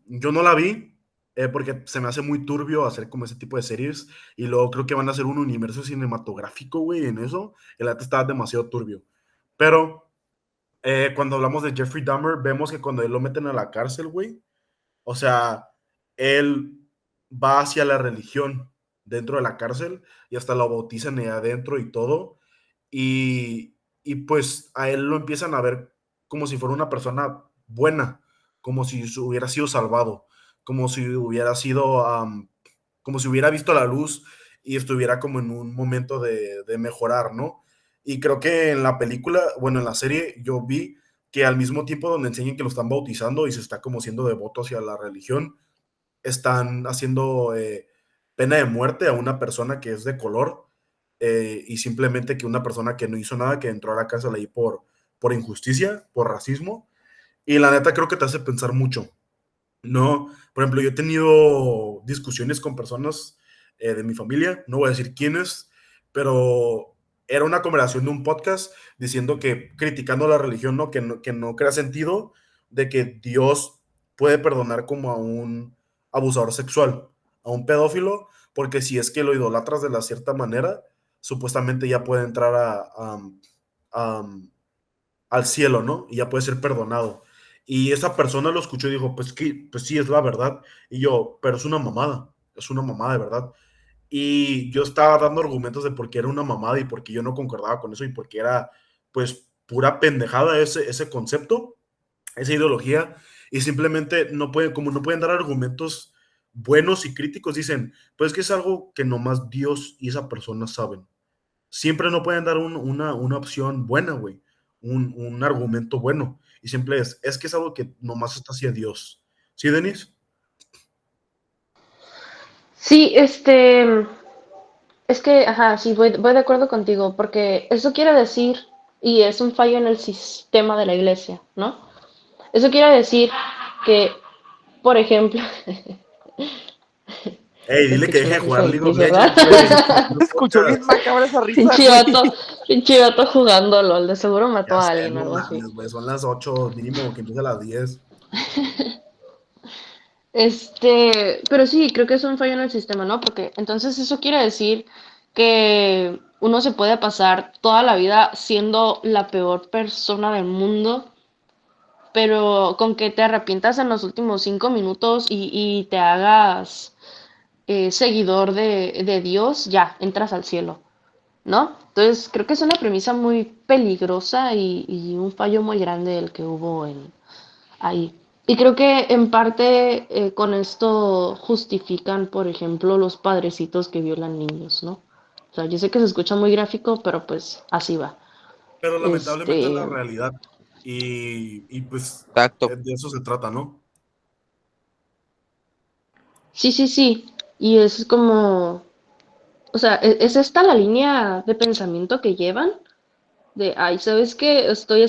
yo no la vi porque se me hace muy turbio hacer como ese tipo de series y luego creo que van a hacer un universo cinematográfico, güey, en eso. El arte está demasiado turbio. Pero cuando hablamos de Jeffrey Dahmer, vemos que cuando él lo meten a la cárcel, güey, o sea, él va hacia la religión dentro de la cárcel y hasta lo bautizan ahí adentro y todo. Y pues a él lo empiezan a ver como si fuera una persona buena, como si hubiera sido salvado, como si hubiera sido, como si hubiera visto la luz y estuviera como en un momento de mejorar, ¿no? Y creo que en la película, bueno, en la serie, yo vi que al mismo tiempo donde enseñan que lo están bautizando y se está como siendo devoto hacia la religión, están haciendo pena de muerte a una persona que es de color y simplemente que una persona que no hizo nada, que entró a la cárcel ahí por injusticia, por racismo. Y la neta creo que te hace pensar mucho, ¿no? Por ejemplo, yo he tenido discusiones con personas de mi familia, no voy a decir quiénes, pero era una conversación de un podcast diciendo que criticando la religión, ¿no? Que no crea sentido de que Dios puede perdonar como a un abusador sexual, a un pedófilo, porque si es que lo idolatras de la cierta manera, supuestamente ya puede entrar a, al cielo, ¿no? Y ya puede ser perdonado. Y esa persona lo escuchó y dijo, pues sí, es la verdad. Y yo, pero es una mamada de verdad. Y yo estaba dando argumentos de por qué era una mamada y por qué yo no concordaba con eso y por qué era, pues, pura pendejada ese concepto, esa ideología. Y simplemente no pueden, como no pueden dar argumentos buenos y críticos dicen, pues es que es algo que nomás Dios y esa persona saben. Siempre no pueden dar una opción buena, güey, un argumento bueno. Y siempre es que es algo que nomás está hacia Dios. ¿Sí, Denis? Sí, es que, ajá, sí, voy de acuerdo contigo, porque eso quiere decir, y es un fallo en el sistema de la iglesia, ¿no? Eso quiere decir que, por ejemplo, Ey, dile que escuché deje una de risa jugar de League of Chris, ¿verdad? Legends, güey. Se escuchó bien macabra esa risa, Pinche güey. vato, pinche vato jugando LOL, de seguro mató Ya a sé, alguien o no algo así. mames, güey. Son las 8 mínimo, que empieza a las 10. Pero sí, creo que es un fallo en el sistema, ¿no? Porque entonces eso quiere decir que uno se puede pasar toda la vida siendo la peor persona del mundo, pero con que te arrepientas en los últimos 5 minutos y te hagas seguidor de Dios, ya, entras al cielo, ¿no? Entonces creo que es una premisa muy peligrosa y un fallo muy grande el que hubo ahí. Y creo que en parte con esto justifican, por ejemplo, los padrecitos que violan niños, ¿no? O sea, yo sé que se escucha muy gráfico, pero pues así va. Pero lamentablemente es la Este, realidad. Y pues Exacto. de eso se trata, ¿no? sí, sí, sí. Y es como, o sea, es esta la línea de pensamiento que llevan de, ay, ¿sabes qué? Estoy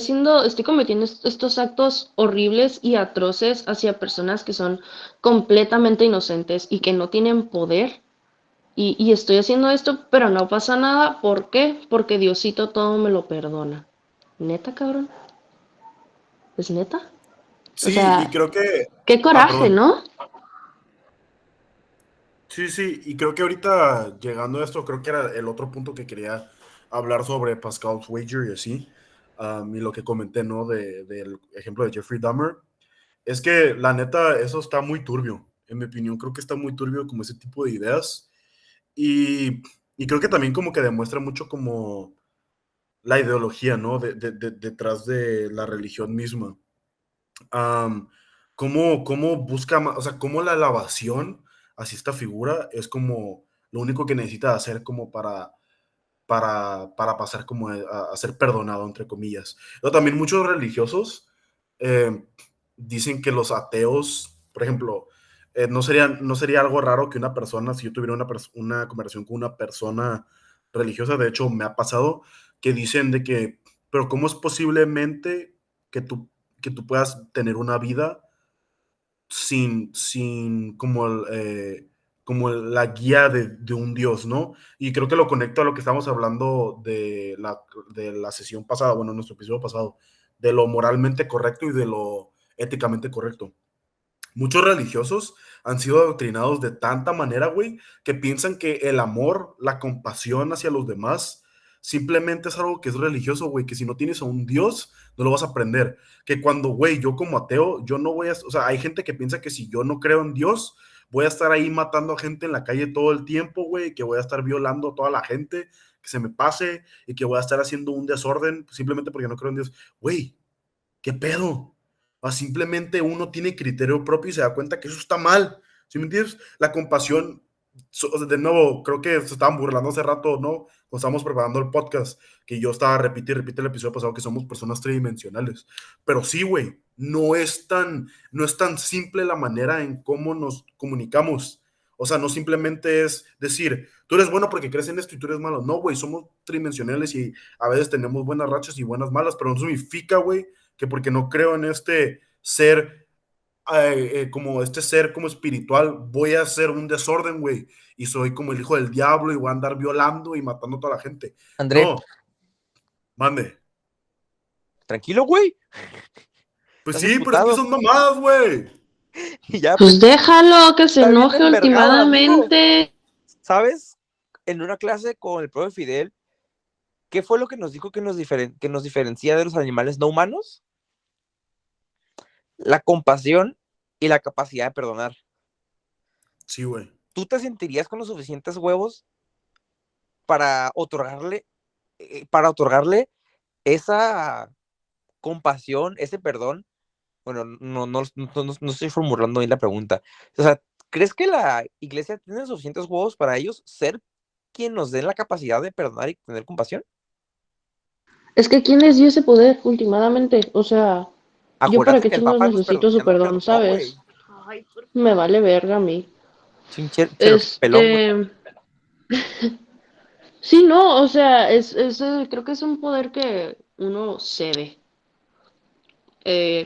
cometiendo estos actos horribles y atroces hacia personas que son completamente inocentes y que no tienen poder. Y estoy haciendo esto, pero no pasa nada. ¿Por qué? Porque Diosito todo me lo perdona. ¿Neta, cabrón? ¿Es neta? O Sí, y sea, creo que. qué Ah, coraje, perdón. ¿no? Sí, sí, y creo que ahorita llegando a esto, creo que era el otro punto que quería hablar sobre Pascal's Wager y así, y lo que comenté, ¿no? Del ejemplo de Jeffrey Dahmer. Es que la neta, eso está muy turbio. En mi opinión, creo que está muy turbio como ese tipo de ideas. Y, y creo que también como que demuestra mucho como la ideología, ¿no? Detrás de la religión misma. Am, cómo busca, o sea, cómo la lavación hacia esta figura es como lo único que necesita hacer como para pasar como a ser perdonado, entre comillas. Pero también muchos religiosos eh, dicen que los ateos, por ejemplo, no sería algo raro que una persona, si yo tuviera una conversación con una persona religiosa, de hecho me ha pasado, que dicen de que, pero ¿cómo es posiblemente que tú, que tú puedas tener una vida sin como la guía de un Dios, ¿no? Y creo que lo conecto a lo que estamos hablando de la sesión pasada, bueno, nuestro episodio pasado, de lo moralmente correcto y de lo éticamente correcto. Muchos religiosos han sido adoctrinados de tanta manera, güey, que piensan que el amor, la compasión hacia los demás, simplemente es algo que es religioso, güey, que si no tienes a un Dios, no lo vas a aprender. Que cuando, güey, yo como ateo, yo no voy a, o sea, hay gente que piensa que si yo no creo en Dios, voy a estar ahí matando a gente en la calle todo el tiempo, güey, que voy a estar violando a toda la gente, que se me pase y que voy a estar haciendo un desorden simplemente porque no creo en Dios. Güey, ¿qué pedo? O simplemente uno tiene criterio propio y se da cuenta que eso está mal. ¿Sí me entiendes? La compasión, de nuevo, creo que se estaban burlando hace rato, ¿no? Cuando estábamos preparando el podcast, que yo estaba repite y repite el episodio pasado que somos personas tridimensionales. Pero sí, güey, no es tan simple la manera en cómo nos comunicamos. O sea, no simplemente es decir, tú eres bueno porque crees en esto y tú eres malo. No, güey, somos tridimensionales y a veces tenemos buenas rachas y buenas malas, pero no significa, güey, que porque no creo en este ser, como este ser como espiritual, voy a hacer un desorden, güey, y soy como el hijo del diablo y voy a andar violando y matando a toda la gente. André, No, mande. tranquilo, güey. Pues Estás sí, pero es que emputado. son mamadas, güey. Y ya, pues, Pues déjalo que se está bien enoje envergado el amigo. últimamente. ¿Sabes? En una clase con el profe Fidel, ¿qué fue lo que nos dijo que nos diferencia de los animales no humanos? La compasión y la capacidad de perdonar. Sí, güey. ¿Tú te sentirías con los suficientes huevos para otorgarle esa compasión, ese perdón? Bueno, no estoy formulando bien la pregunta. O sea, ¿crees que la iglesia tiene suficientes huevos para ellos ser quien nos den la capacidad de perdonar y tener compasión? Es que ¿quién les dio ese poder últimamente? O sea, ¿yo para Acuérdate qué que el chingados Papa necesito su ya nos perdón, perdonó, sabes? güey. Ay, por Me vale verga a mí. Cherokee pelón, güey. Sí, no, o sea, creo que es un poder que uno cede,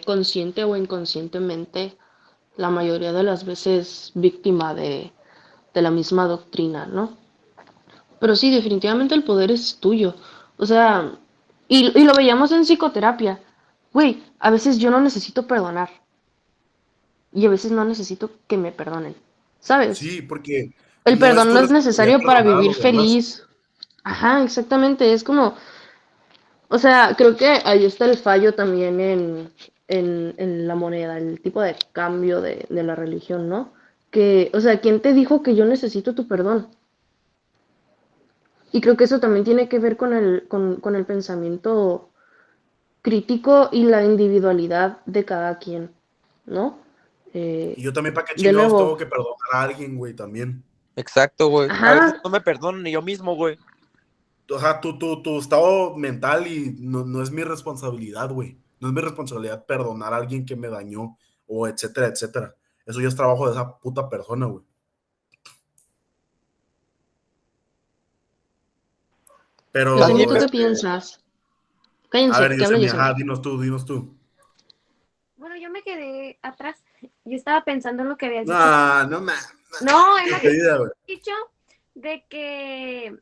consciente o inconscientemente, la mayoría de las veces víctima de la misma doctrina, ¿no? Pero sí, definitivamente el poder es tuyo. O sea, y lo veíamos en psicoterapia. Güey, a veces yo no necesito perdonar y a veces no necesito que me perdonen, ¿sabes? Sí, porque El no es perdón tu no es responsabilidad necesario para perdonar a vivir los demás. feliz. Ajá, exactamente. Es como, o sea, creo que ahí está el fallo también en la moneda, el tipo de cambio de la religión, ¿no? Que, o sea, ¿quién te dijo que yo necesito tu perdón? Y creo que eso también tiene que ver con el pensamiento crítico y la individualidad de cada quien, ¿no? Y yo también, ¿para qué De chingados tengo nuevo, que perdonar a alguien, güey? También. Exacto, güey. A veces ajá, no me perdono ni yo mismo, güey. O sea, tu estado mental y no es mi responsabilidad, güey. No es mi responsabilidad perdonar a alguien que me dañó o etcétera, etcétera. Eso ya es trabajo de esa puta persona, güey. Yesenia, Pero, ¿tú qué piensas? a Cállense, ver, que habla Yesenia, Yesenia. ajá, dinos tú, dinos tú. Bueno, yo me quedé atrás. Yo estaba pensando en lo que habías dicho. No, no mames. No, en lo que Despedida, güey. habías dicho de que,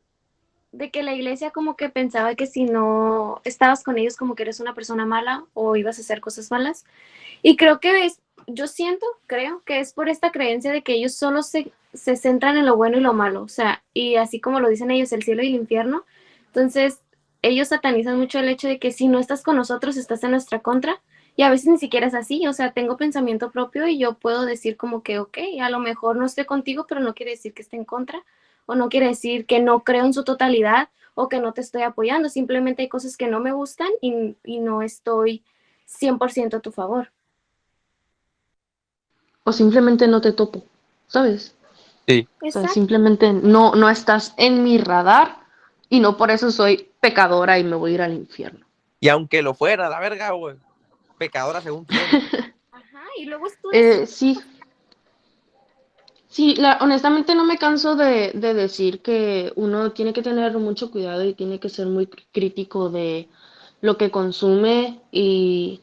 de que la iglesia como que pensaba que si no estabas con ellos como que eres una persona mala o ibas a hacer cosas malas. Y creo que yo siento, creo que es por esta creencia de que ellos solo se centran en lo bueno y lo malo. O sea, y así como lo dicen ellos, el cielo y el infierno. Entonces, ellos satanizan mucho el hecho de que si no estás con nosotros, estás en nuestra contra. Y a veces ni siquiera es así, o sea, tengo pensamiento propio y yo puedo decir como que, ok, a lo mejor no estoy contigo, pero no quiere decir que esté en contra, o no quiere decir que no creo en su totalidad, o que no te estoy apoyando, simplemente hay cosas que no me gustan y no estoy 100% a tu favor. O simplemente no te topo, ¿sabes? Sí. O sea, Exacto. simplemente no estás en mi radar y no por eso soy pecadora y me voy a ir al infierno. Y aunque lo fuera, la verga, güey. Pecadora según quién. Ajá, y luego tú decides. Sí, sí, honestamente no me canso de decir que uno tiene que tener mucho cuidado y tiene que ser muy crítico de lo que consume y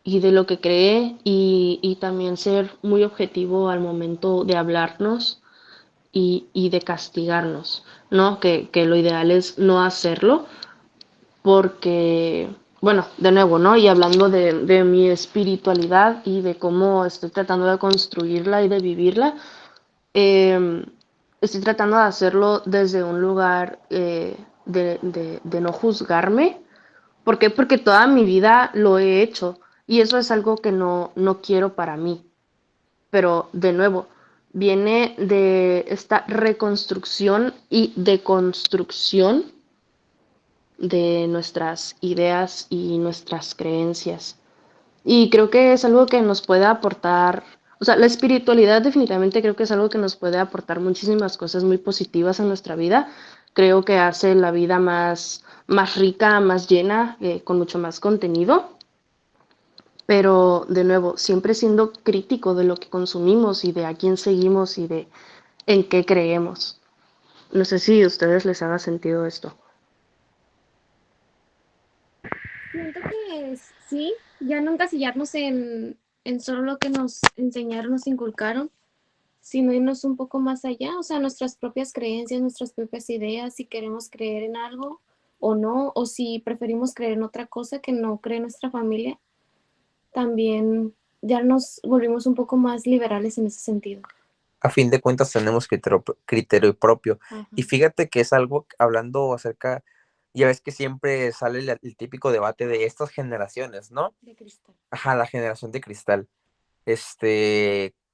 de lo que cree y también ser muy objetivo al momento de hablarnos y de castigarnos, ¿no? Que lo ideal es no hacerlo porque, bueno, de nuevo, ¿no? Y hablando de mi espiritualidad y de cómo estoy tratando de construirla y de vivirla, eh, estoy tratando de hacerlo desde un lugar de no juzgarme. ¿Por qué? Porque toda mi vida lo he hecho y eso es algo que no quiero para mí. Pero de nuevo, viene de esta reconstrucción y deconstrucción de nuestras ideas y nuestras creencias. Y creo que es algo que nos puede aportar, o sea, la espiritualidad definitivamente creo que es algo que nos puede aportar muchísimas cosas muy positivas en nuestra vida. Creo que hace la vida más rica, más llena, con mucho más contenido. Pero de nuevo, siempre siendo crítico de lo que consumimos y de a quién seguimos y de en qué creemos. No sé si a ustedes les haga sentido esto. Siento que sí, ya no encasillarnos en solo lo que nos enseñaron, nos inculcaron, sino irnos un poco más allá, o sea, nuestras propias creencias, nuestras propias ideas, si queremos creer en algo o no, o si preferimos creer en otra cosa que no cree nuestra familia, también ya nos volvimos un poco más liberales en ese sentido. A fin de cuentas tenemos criterio propio. Ajá. Y fíjate que es algo, hablando acerca, ya ves que siempre sale el típico debate de estas generaciones, ¿no? De cristal. Ajá, la generación de cristal.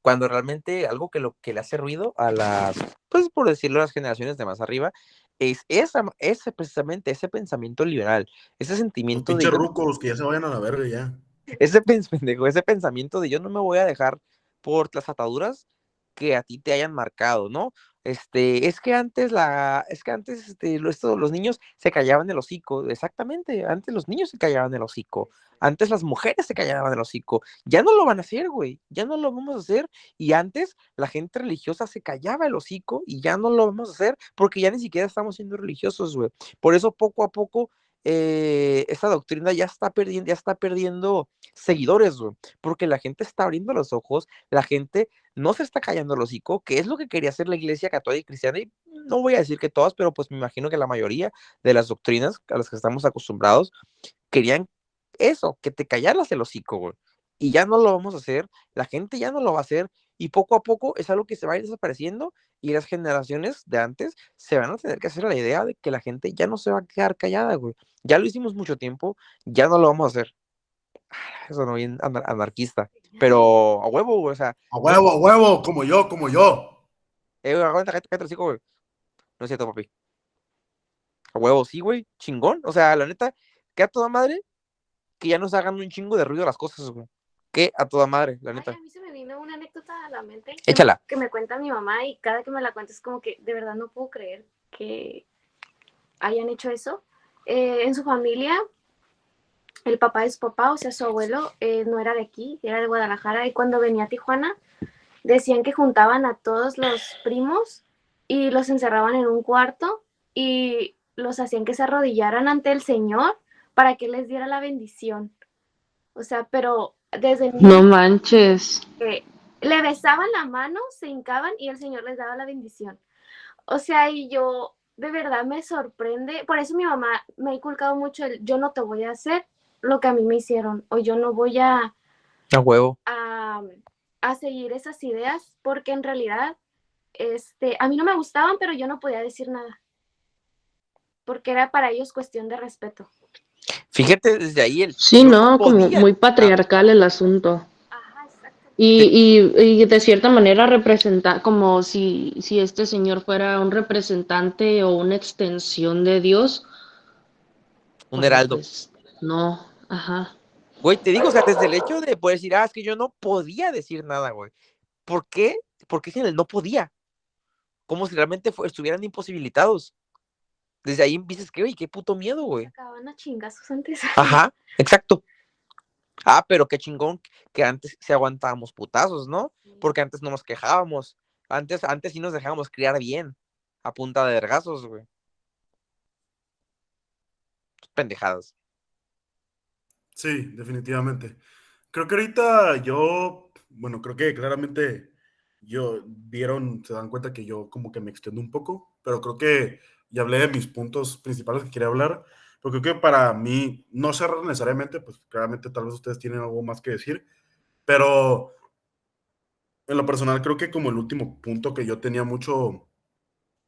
Cuando realmente algo que lo que le hace ruido a las, pues por decirlo, las generaciones de más arriba, es ese precisamente, ese pensamiento liberal, ese Los sentimiento de pinches yo, rucos que ya se vayan a la verga ya. pendejo, ese pensamiento de yo no me voy a dejar por las ataduras que a ti te hayan marcado, ¿no? Es que antes los niños se callaban el hocico, exactamente, antes los niños se callaban el hocico, antes las mujeres se callaban el hocico, ya no lo van a hacer, güey, ya no lo vamos a hacer, y antes la gente religiosa se callaba el hocico y ya no lo vamos a hacer porque ya ni siquiera estamos siendo religiosos, güey. Por eso poco a poco esta doctrina ya está perdiendo seguidores, güey, porque la gente está abriendo los ojos, la gente no se está callando el hocico, que es lo que quería hacer la iglesia católica y cristiana, y no voy a decir que todas, pero pues me imagino que la mayoría de las doctrinas a las que estamos acostumbrados querían eso, que te callaras el hocico, güey. Y ya no lo vamos a hacer, la gente ya no lo va a hacer, y poco a poco es algo que se va a ir desapareciendo, y las generaciones de antes se van a tener que hacer la idea de que la gente ya no se va a quedar callada, güey. Ya lo hicimos mucho tiempo, ya no lo vamos a hacer. Eso no bien anarquista, pero a huevo, güey, o sea, A huevo, como yo, como yo. aguanta, cállate el hocico, güey. No es cierto, papi. A huevo, sí, güey, chingón. O sea, la neta, que a toda madre que ya nos hagan un chingo de ruido las cosas, güey. Que a toda madre, la Ay, neta. a mí se me vino una anécdota a la mente Échala. que me cuenta mi mamá, y cada que me la cuenta es como que de verdad no puedo creer que hayan hecho eso. En su familia, el papá de su papá, o sea, su abuelo, no era de aquí, era de Guadalajara, y cuando venía a Tijuana decían que juntaban a todos los primos y los encerraban en un cuarto y los hacían que se arrodillaran ante el Señor para que les diera la bendición. O sea, pero desde No niños manches. le besaban la mano, se hincaban y el Señor les daba la bendición. O sea, y yo de verdad me sorprende, por eso mi mamá me ha inculcado mucho el yo no te voy a hacer lo que a mí me hicieron, o yo no voy A huevo. a seguir esas ideas, porque en realidad a mí no me gustaban, pero yo no podía decir nada, porque era para ellos cuestión de respeto. Fíjate, desde ahí Sí, yo no ¿no? Como podía muy decir nada. patriarcal el asunto. Ajá, exacto. Y de cierta manera representa, como si este señor fuera un representante o una extensión de Dios, Un cuando heraldo. pues no, ajá. Güey, te digo, o sea, desde el hecho de poder decir, es que yo no podía decir nada, güey. ¿Por qué? Porque sin él no podía. Como si realmente estuvieran imposibilitados. Desde ahí dices que, güey, qué puto miedo, güey. Se acababan a chingazos antes. Ajá, exacto. Pero qué chingón que antes se aguantábamos putazos, ¿no? Porque antes no nos quejábamos. Antes sí nos dejábamos criar bien. A punta de vergazos, güey. Pendejadas. Sí, definitivamente. Creo que ahorita bueno, creo que claramente se dan cuenta que yo como que me extiendo un poco, pero creo que ya hablé de mis puntos principales que quería hablar, pero creo que para mí, no cerrar necesariamente, pues claramente tal vez ustedes tienen algo más que decir, pero en lo personal creo que como el último punto que yo tenía mucho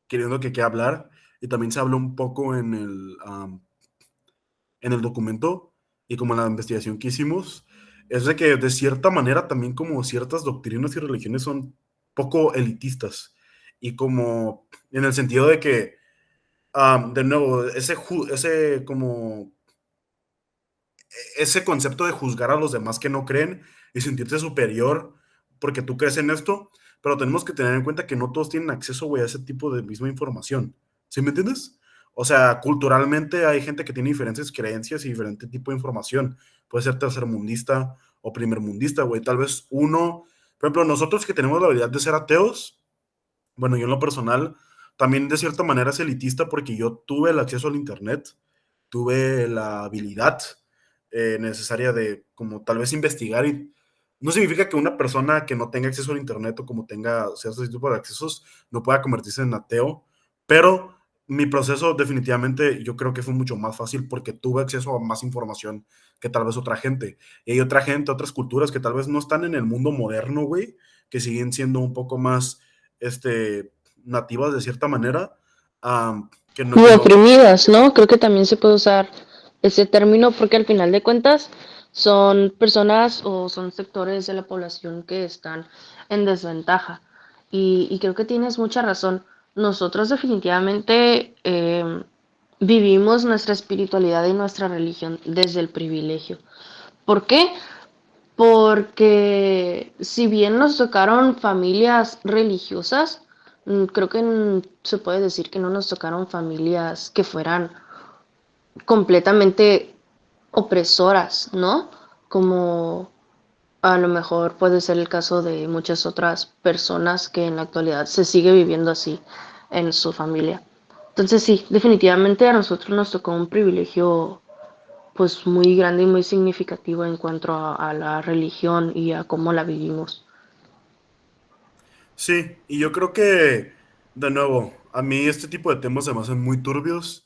queriendo que hablar, y también se habló un poco en el documento y como en la investigación que hicimos, es de que de cierta manera también como ciertas doctrinas y religiones son poco elitistas y como en el sentido de que, de nuevo, ese concepto de juzgar a los demás que no creen y sentirse superior porque tú crees en esto, pero tenemos que tener en cuenta que no todos tienen acceso, güey, a ese tipo de misma información. ¿Sí me entiendes? O sea, culturalmente hay gente que tiene diferentes creencias y diferente tipo de información. Puede ser tercermundista o primermundista, güey. Tal vez por ejemplo, nosotros que tenemos la habilidad de ser ateos, bueno, yo en lo personal, también de cierta manera es elitista porque yo tuve el acceso al Internet, tuve la habilidad necesaria de como tal vez investigar y no significa que una persona que no tenga acceso al Internet o como tenga ciertos tipos de accesos no pueda convertirse en ateo, pero mi proceso definitivamente yo creo que fue mucho más fácil porque tuve acceso a más información que tal vez otra gente. Y hay otra gente, otras culturas que tal vez no están en el mundo moderno, güey, que siguen siendo un poco más nativas de cierta manera. Y oprimidas, ¿no? Creo que también se puede usar ese término porque al final de cuentas son personas o son sectores de la población que están en desventaja. Y creo que tienes mucha razón. Nosotros definitivamente vivimos nuestra espiritualidad y nuestra religión desde el privilegio. ¿Por qué? porque si bien nos tocaron familias religiosas, creo que se puede decir que no nos tocaron familias que fueran completamente opresoras, ¿no? Como a lo mejor puede ser el caso de muchas otras personas que en la actualidad se sigue viviendo así en su familia. Entonces sí, definitivamente a nosotros nos tocó un privilegio pues muy grande y muy significativo en cuanto a la religión y a cómo la vivimos. Sí, y yo creo que, de nuevo, a mí este tipo de temas se me hacen muy turbios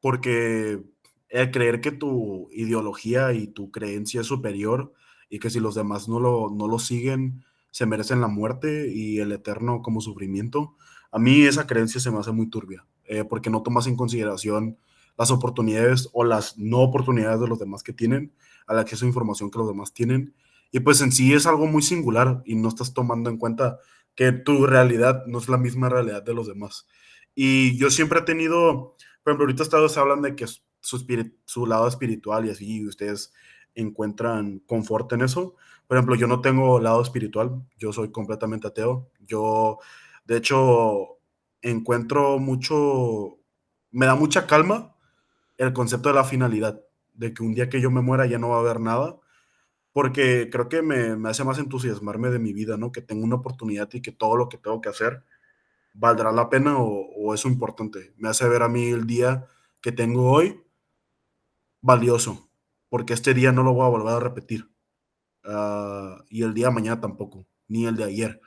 porque el creer que tu ideología y tu creencia es superior y que si los demás no lo siguen, se merecen la muerte y el eterno como sufrimiento, a mí esa creencia se me hace muy turbia, porque no tomas en consideración las oportunidades o las no oportunidades de los demás que tienen, al acceso a información que los demás tienen, y pues en sí es algo muy singular y no estás tomando en cuenta que tu realidad no es la misma realidad de los demás. Y yo siempre he tenido, por ejemplo, ahorita ustedes hablan de que su lado espiritual y así, y ustedes encuentran confort en eso. Por ejemplo, yo no tengo lado espiritual, yo soy completamente ateo. Yo, de hecho, encuentro mucho, me da mucha calma el concepto de la finalidad, de que un día que yo me muera ya no va a haber nada, porque creo que me hace más entusiasmarme de mi vida, ¿no? Que tengo una oportunidad y que todo lo que tengo que hacer valdrá la pena o es importante. Me hace ver a mí el día que tengo hoy valioso, porque este día no lo voy a volver a repetir. Y el día de mañana tampoco, ni el de ayer.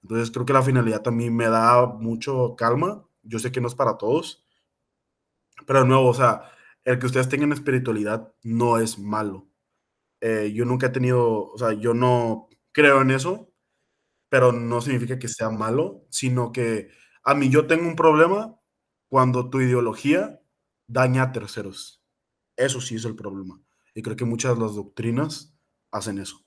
Entonces creo que la finalidad también me da mucho calma. Yo sé que no es para todos, pero de nuevo, o sea, el que ustedes tengan espiritualidad no es malo. Yo nunca he tenido, o sea, yo no creo en eso, pero no significa que sea malo, sino que a mí yo tengo un problema cuando tu ideología daña a terceros. Eso sí es el problema. Y creo que muchas de las doctrinas hacen eso.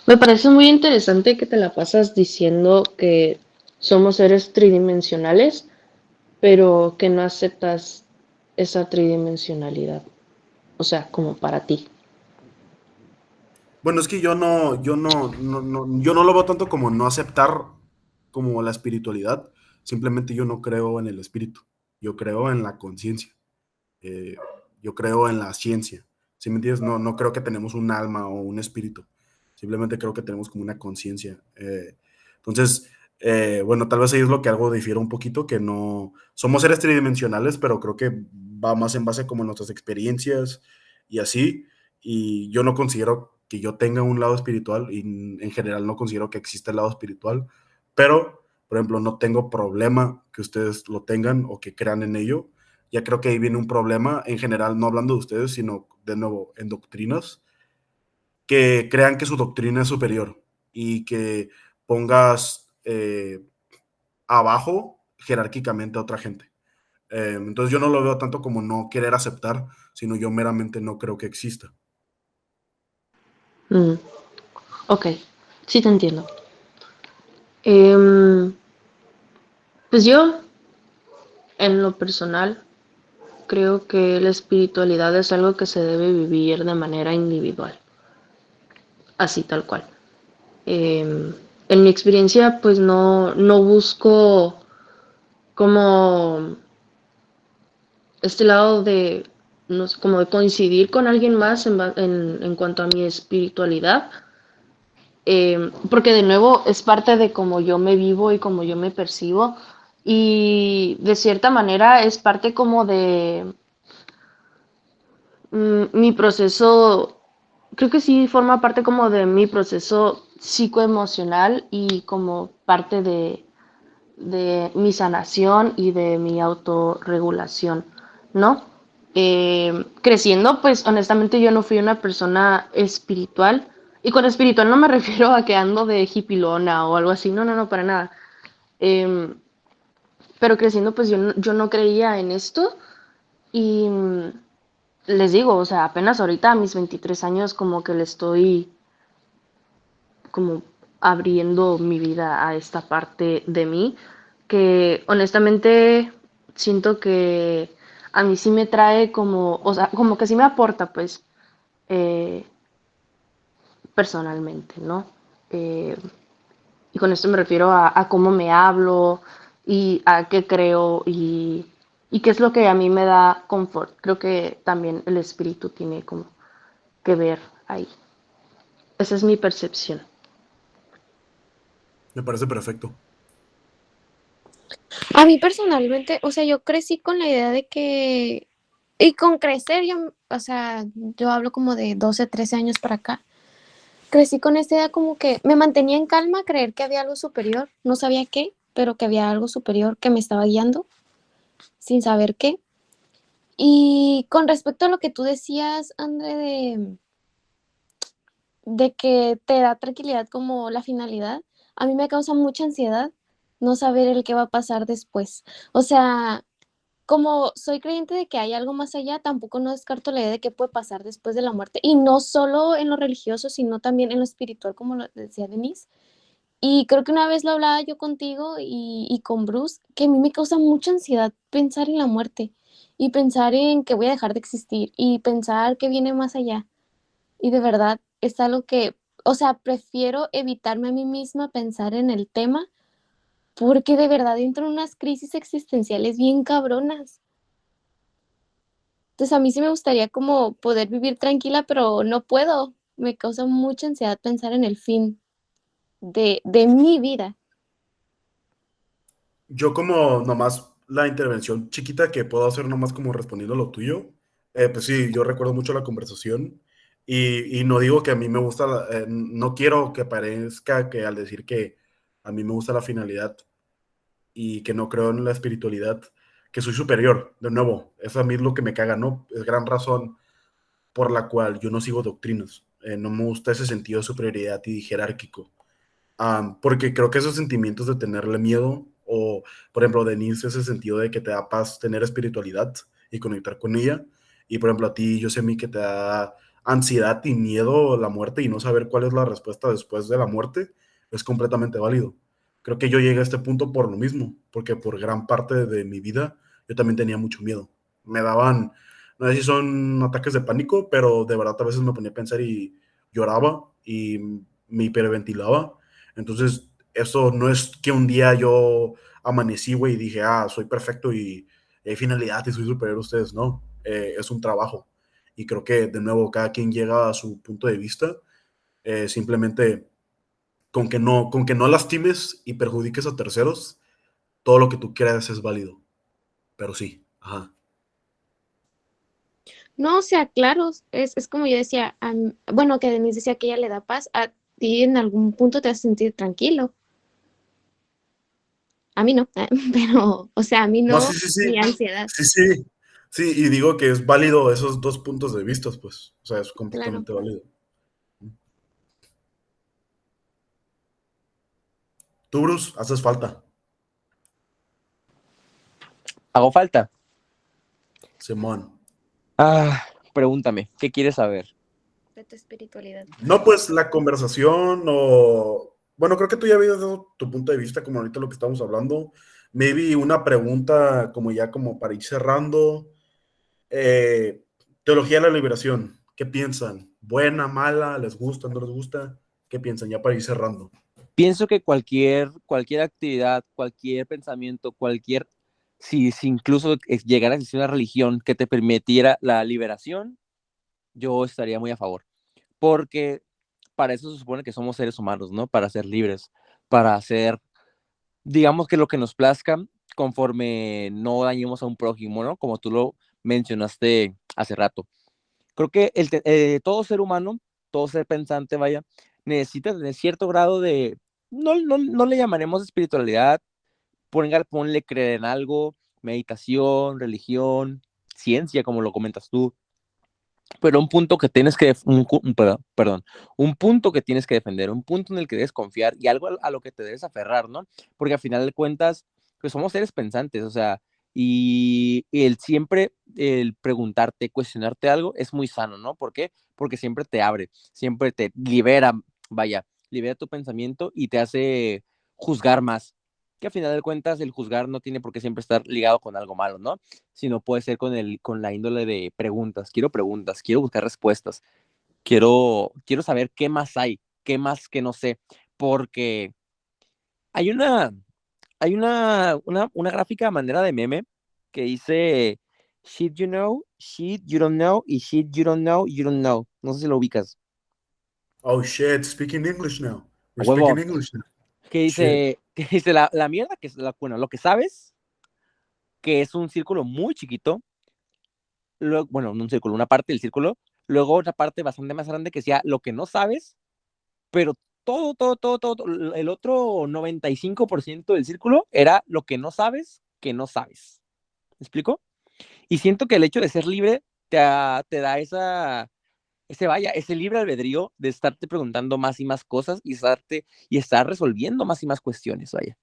Me parece muy interesante que te la pasas diciendo que somos seres tridimensionales, pero que no aceptas esa tridimensionalidad, o sea, como para ti. Bueno, es que yo no lo veo tanto como no aceptar como la espiritualidad. Simplemente yo no creo en el espíritu. Yo creo en la conciencia. eh, yo creo en la ciencia. ¿Sí me entiendes? No, no creo que tenemos un alma o un espíritu. Simplemente creo que tenemos como una conciencia. Entonces, bueno, tal vez ahí es lo que algo difiere un poquito, que no somos seres tridimensionales, pero creo que va más en base como en nuestras experiencias y así. Y yo no considero que yo tenga un lado espiritual y en general no considero que exista el lado espiritual, pero, por ejemplo, no tengo problema que ustedes lo tengan o que crean en ello. Ya creo que ahí viene un problema en general, no hablando de ustedes, sino de nuevo en doctrinas, que crean que su doctrina es superior y que pongas abajo jerárquicamente a otra gente. Entonces yo no lo veo tanto como no querer aceptar, sino yo meramente no creo que exista. Mm, ok, sí te entiendo. Em, pues yo, en lo personal, creo que la espiritualidad es algo que se debe vivir de manera individual, así tal cual. Eh, en mi experiencia, pues no busco como este lado de, no sé, como de coincidir con alguien más en cuanto a mi espiritualidad, porque de nuevo es parte de cómo yo me vivo y cómo yo me percibo, y de cierta manera es parte como de mi proceso, creo que sí forma parte como de mi proceso psicoemocional y como parte de mi sanación y de mi autorregulación, ¿no? Creciendo, pues honestamente yo no fui una persona espiritual, y con espiritual no me refiero a que ando de hipilona o algo así, no, para nada. Eh, pero creciendo, pues yo no creía en esto, y les digo, o sea, apenas ahorita a mis 23 años como que le estoy como abriendo mi vida a esta parte de mí, que honestamente siento que a mí sí me trae como, o sea, como que sí me aporta, pues, eh, personalmente, ¿no? Eh, y con esto me refiero a cómo me hablo y a qué creo y qué es lo que a mí me da confort. Creo que también el espíritu tiene como que ver ahí. Esa es mi percepción. Me parece perfecto. A mí personalmente, o sea, yo crecí con la idea de que, y con crecer, yo, o sea, yo hablo como de 12, 13 años para acá, crecí con esta idea como que me mantenía en calma creer que había algo superior, no sabía qué, pero que había algo superior que me estaba guiando sin saber qué. Y con respecto a lo que tú decías, André, de que te da tranquilidad como la finalidad, a mí me causa mucha ansiedad no saber el qué va a pasar después. O sea, como soy creyente de que hay algo más allá, tampoco no descarto la idea de qué puede pasar después de la muerte. Y no solo en lo religioso, sino también en lo espiritual, como lo decía Denise. Y creo que una vez lo hablaba yo contigo y con Bruce, que a mí me causa mucha ansiedad pensar en la muerte y pensar en que voy a dejar de existir y pensar que viene más allá. Y de verdad es algo que, o sea, prefiero evitarme a mí misma pensar en el tema porque de verdad entro en unas crisis existenciales bien cabronas. Entonces a mí sí me gustaría como poder vivir tranquila, pero no puedo. Me causa mucha ansiedad pensar en el fin de mi vida. Yo como nomás la intervención chiquita que puedo hacer nomás como respondiendo a lo tuyo, pues sí, yo recuerdo mucho la conversación y no digo que a mí me gusta, no quiero que parezca que al decir que a mí me gusta la finalidad y que no creo en la espiritualidad, que soy superior. De nuevo, eso a mí es lo que me caga, ¿no? Es gran razón por la cual yo no sigo doctrinas. No me gusta ese sentido de superioridad y jerárquico. Porque creo que esos sentimientos de tenerle miedo, o por ejemplo, Denise, ese sentido de que te da paz tener espiritualidad y conectar con ella, y por ejemplo a ti, yo sé a mí que te da ansiedad y miedo la muerte y no saber cuál es la respuesta después de la muerte, es completamente válido. Creo que yo llegué a este punto por lo mismo, porque por gran parte de mi vida yo también tenía mucho miedo. Me daban, no sé si son ataques de pánico, pero de verdad a veces me ponía a pensar y lloraba y me hiperventilaba. Entonces, eso no es que un día yo amanecí, güey, y dije, soy perfecto y hay finalidad y soy superior a ustedes. No, es un trabajo. Y creo que, de nuevo, cada quien llega a su punto de vista. Simplemente con que no lastimes y perjudiques a terceros, todo lo que tú quieras es válido. Pero sí, ajá. No, o sea, claro, es como yo decía, bueno, que Denise decía que ella le da paz, a ti en algún punto te vas a sentir tranquilo. A mí no, pero, o sea, a mí No, sí, no, sí, mi sí. ansiedad, Sí, sí. Sí, y digo que es válido esos dos puntos de vista, pues. O sea, es claro. completamente válido. Tú, Bruce, haces falta. ¿Hago falta? Simón. Pregúntame, ¿qué quieres saber? De tu espiritualidad. No, pues la conversación o... Bueno, creo que tú ya habías dado tu punto de vista, como ahorita lo que estamos hablando. Maybe una pregunta como ya como para ir cerrando. Teología de la liberación. ¿Qué piensan? ¿Buena, mala? ¿Les gusta, no les gusta? ¿Qué piensan? Ya para ir cerrando. Pienso que cualquier actividad, cualquier pensamiento, si incluso llegara a existir una religión que te permitiera la liberación, yo estaría muy a favor. Porque para eso se supone que somos seres humanos, ¿no? Para ser libres, para hacer, digamos que lo que nos plazca, conforme no dañemos a un prójimo, ¿no? Como tú lo mencionaste hace rato. Creo que todo ser humano, todo ser pensante, vaya, necesita tener cierto grado de, no le llamaremos espiritualidad, ponle creer en algo, meditación, religión, ciencia, como lo comentas tú, pero un punto que tienes que, perdón, un punto que tienes que defender, un punto en el que debes confiar y algo a lo que te debes aferrar, ¿no? Porque al final de cuentas, pues somos seres pensantes, o sea, y el preguntarte, cuestionarte algo es muy sano, ¿no? ¿Por qué? Porque siempre te abre, siempre te libera, vaya, libera tu pensamiento y te hace juzgar más. Que al final de cuentas el juzgar no tiene por qué siempre estar ligado con algo malo, ¿no? Sino puede ser con la índole de preguntas, quiero buscar respuestas. quiero saber qué más hay, qué más que no sé, porque hay una gráfica a manera de meme que dice shit you don't know y shit you don't know, you don't know. No sé si lo ubicas. Oh shit, speaking English now. A We're speaking huevo. English now. Que Shit. dice, la mierda, que es bueno, lo que sabes, que es un círculo muy chiquito, luego, bueno, un círculo, una parte del círculo, luego otra parte bastante más grande que sea lo que no sabes, pero todo, el otro 95% del círculo era lo que no sabes. ¿Me explico? Y siento que el hecho de ser libre te da ese libre albedrío de estarte preguntando más y más cosas y estar resolviendo más y más cuestiones, vaya.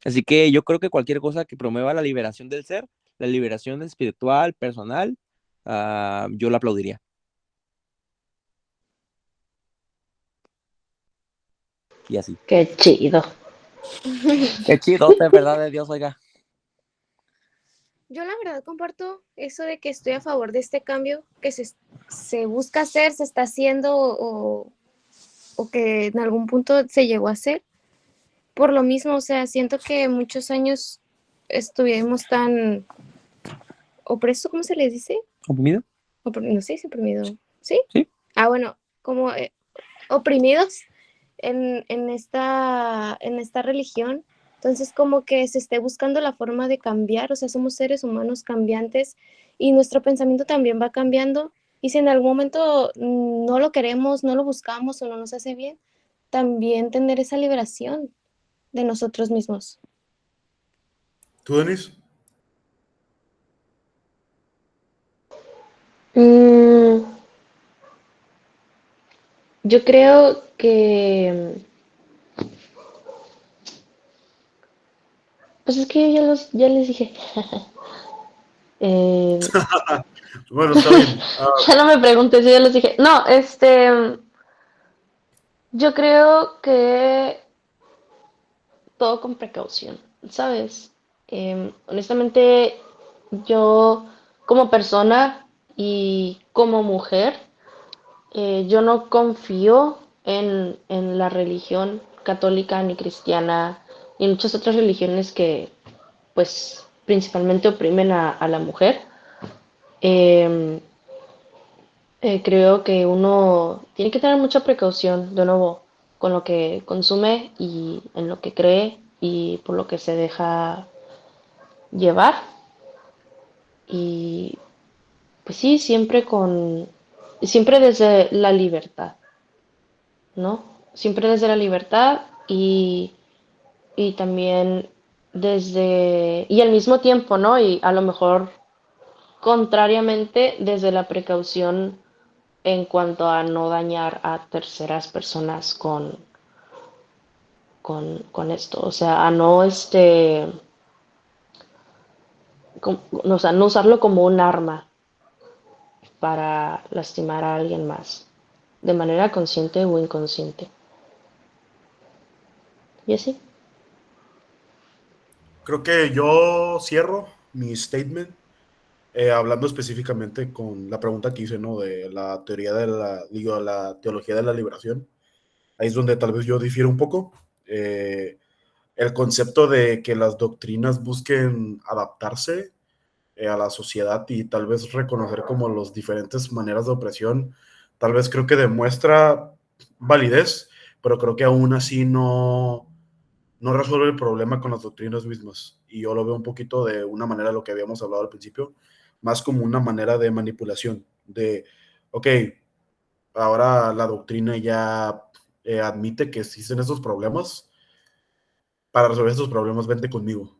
Así que yo creo que cualquier cosa que promueva la liberación del ser, la liberación espiritual, personal, yo la aplaudiría. Y así. Qué chido. Qué chido, de verdad de Dios, oiga. Yo la verdad comparto eso de que estoy a favor de este cambio que se busca hacer, se está haciendo o que en algún punto se llegó a hacer. Por lo mismo, o sea, siento que muchos años estuvimos tan opresos, ¿cómo se les dice? ¿Oprimido? No sé si oprimido. ¿Sí? Sí. Ah, bueno, como oprimidos en esta religión. Entonces, como que se esté buscando la forma de cambiar, o sea, somos seres humanos cambiantes y nuestro pensamiento también va cambiando. Y si en algún momento no lo queremos, no lo buscamos o no nos hace bien, también tener esa liberación de nosotros mismos. ¿Tú, Denis? Mm, yo creo que, pues es que ya les dije. Eh, Bueno, está bien. ya no me preguntes, yo ya les dije. No, yo creo que todo con precaución, ¿sabes? Honestamente, yo como persona y como mujer, yo no confío en la religión católica ni cristiana y muchas otras religiones que, pues, principalmente oprimen a la mujer. Eh, Creo que uno tiene que tener mucha precaución, de nuevo, con lo que consume y en lo que cree y por lo que se deja llevar. Y pues sí, siempre desde la libertad, ¿no? Siempre desde la libertad y también y al mismo tiempo, ¿no? Y a lo mejor contrariamente desde la precaución en cuanto a no dañar a terceras personas con esto. O sea, a no, o sea, no usarlo como un arma para lastimar a alguien más, de manera consciente o inconsciente. Y así. Creo que yo cierro mi statement hablando específicamente con la pregunta que hice, ¿no? De la teoría la teología de la liberación. Ahí es donde tal vez yo difiero un poco. El concepto de que las doctrinas busquen adaptarse a la sociedad y tal vez reconocer como las diferentes maneras de opresión, tal vez creo que demuestra validez, pero creo que aún así no resuelve el problema con las doctrinas mismas. Y yo lo veo un poquito de una manera, lo que habíamos hablado al principio, más como una manera de manipulación, de, ok, ahora la doctrina ya admite que existen estos problemas, para resolver estos problemas vente conmigo.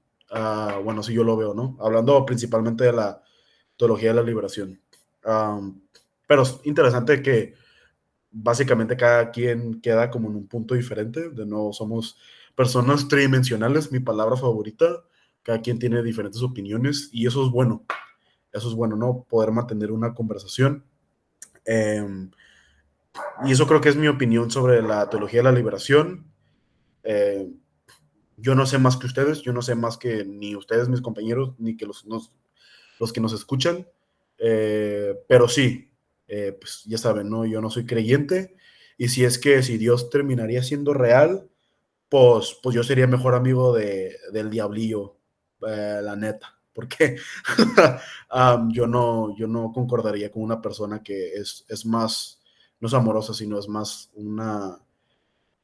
Bueno, sí yo lo veo, ¿no? Hablando principalmente de la teología de la liberación. Pero es interesante que básicamente cada quien queda como en un punto diferente. De nuevo, somos personas tridimensionales, mi palabra favorita. Cada quien tiene diferentes opiniones y eso es bueno. Eso es bueno, ¿no? Poder mantener una conversación. Y eso creo que es mi opinión sobre la teología de la liberación. Eh, yo no sé más que ustedes, yo no sé más que ni ustedes, mis compañeros, ni que los que nos escuchan. Pero sí, pues ya saben, ¿no? Yo no soy creyente, y si Dios terminaría siendo real, pues yo sería mejor amigo del diablillo, la neta, porque yo no concordaría con una persona que es más, no es amorosa, sino es más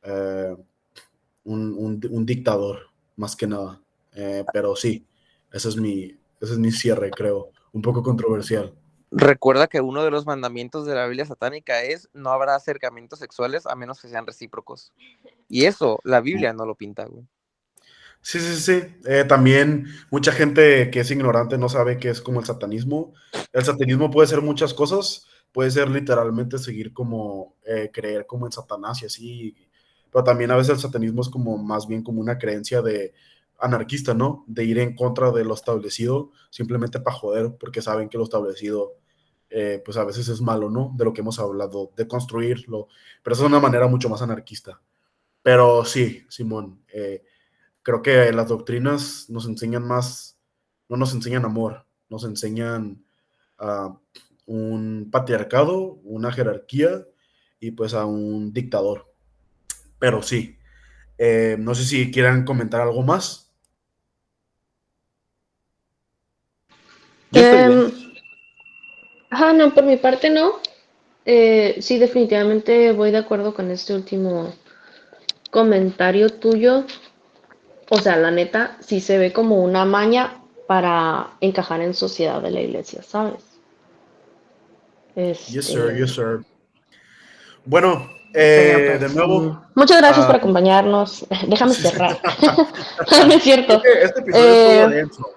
eh, un dictador, más que nada. Pero sí, ese es mi cierre, creo, un poco controversial. Recuerda que uno de los mandamientos de la Biblia satánica es no habrá acercamientos sexuales a menos que sean recíprocos. Y eso, la Biblia no lo pinta, güey. Sí, sí, sí. También mucha gente que es ignorante no sabe qué es como el satanismo. El satanismo puede ser muchas cosas, puede ser literalmente seguir como, creer como en Satanás y así, pero también a veces el satanismo es como más bien como una creencia de anarquista, ¿no? De ir en contra de lo establecido simplemente para joder, porque saben que lo establecido, pues a veces es malo, ¿no? De lo que hemos hablado, de construirlo, pero eso es una manera mucho más anarquista. Pero sí, Simón, creo que las doctrinas nos enseñan más, no nos enseñan amor, nos enseñan un patriarcado, una jerarquía y pues a un dictador. Pero sí, no sé si quieran comentar algo más. Yo estoy bien. No, por mi parte no. Sí, definitivamente voy de acuerdo con este último comentario tuyo. O sea, la neta, sí se ve como una maña para encajar en sociedad de la iglesia, ¿sabes? Yes, sir, Este, yes, sir. Bueno, pero de pues sí. nuevo, Muchas gracias ah, por acompañarnos. Déjame sí, sí. cerrar. No es cierto. Este episodio estuvo Eh, denso.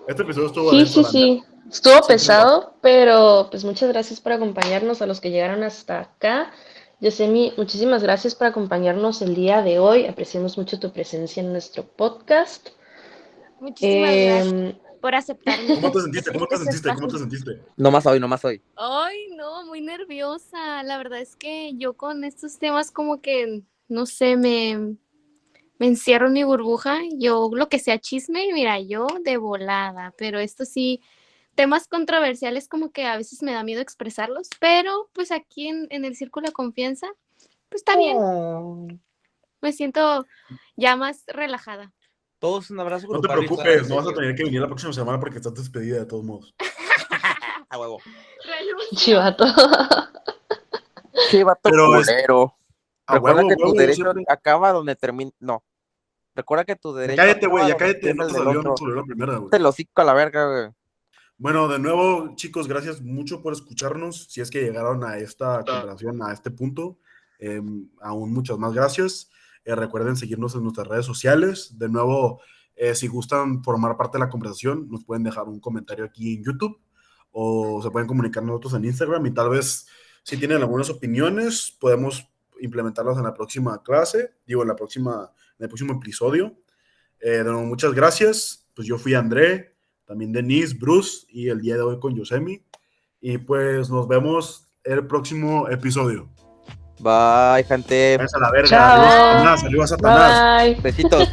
Este episodio estuvo sí, denso, sí, la neta. sí. Estuvo Siempre pasa. pesado, pero pues muchas gracias por acompañarnos a los que llegaron hasta acá. Yosemi, muchísimas gracias por acompañarnos el día de hoy. Apreciamos mucho tu presencia en nuestro podcast. Muchísimas gracias Em, por aceptarme ¿Cómo te sentiste? ¿Cómo en te este sentiste? ¿Cómo te espacio. sentiste? Nomás hoy, nomás hoy. Ay, no, muy nerviosa. La verdad es que yo con estos temas como que, no sé, me encierro en mi burbuja. Yo lo que sea chisme, mira, yo de volada, pero esto sí, temas controversiales como que a veces me da miedo expresarlos, pero pues aquí en el círculo de confianza, pues está bien, Oh. me siento ya más relajada. Todos un abrazo No te grupal y todo en preocupes, no vas a serio. tener que venir la próxima semana porque estás despedida de todos modos. A huevo. Renuncio. Chivato. Qué vato Pero culero. a Recuerda que tu huevo, derecho siempre. acaba donde termina. No. Recuerda que tu Ya derecho cállate, acaba güey, ya donde cállate, empieza no el te del salió, no te otro. salió la primera, güey. Te lo hocico a la verga, güey. Bueno, de nuevo, chicos, gracias mucho por escucharnos. Si es que llegaron a esta conversación, a este punto, aún muchas más gracias. Recuerden seguirnos en nuestras redes sociales. De nuevo, si gustan formar parte de la conversación, nos pueden dejar un comentario aquí en YouTube o se pueden comunicar nosotros en Instagram y tal vez si tienen algunas opiniones, podemos implementarlas en la próxima clase, digo, en el próximo episodio. De nuevo, muchas gracias. Pues yo fui André, también Denise, Bruce y el día de hoy con Yosemi. Y pues nos vemos el próximo episodio. Bye, gente. Váyanse a la verga, arriba Chao. Satanás, arriba Satanás. Bye bye. Besitos.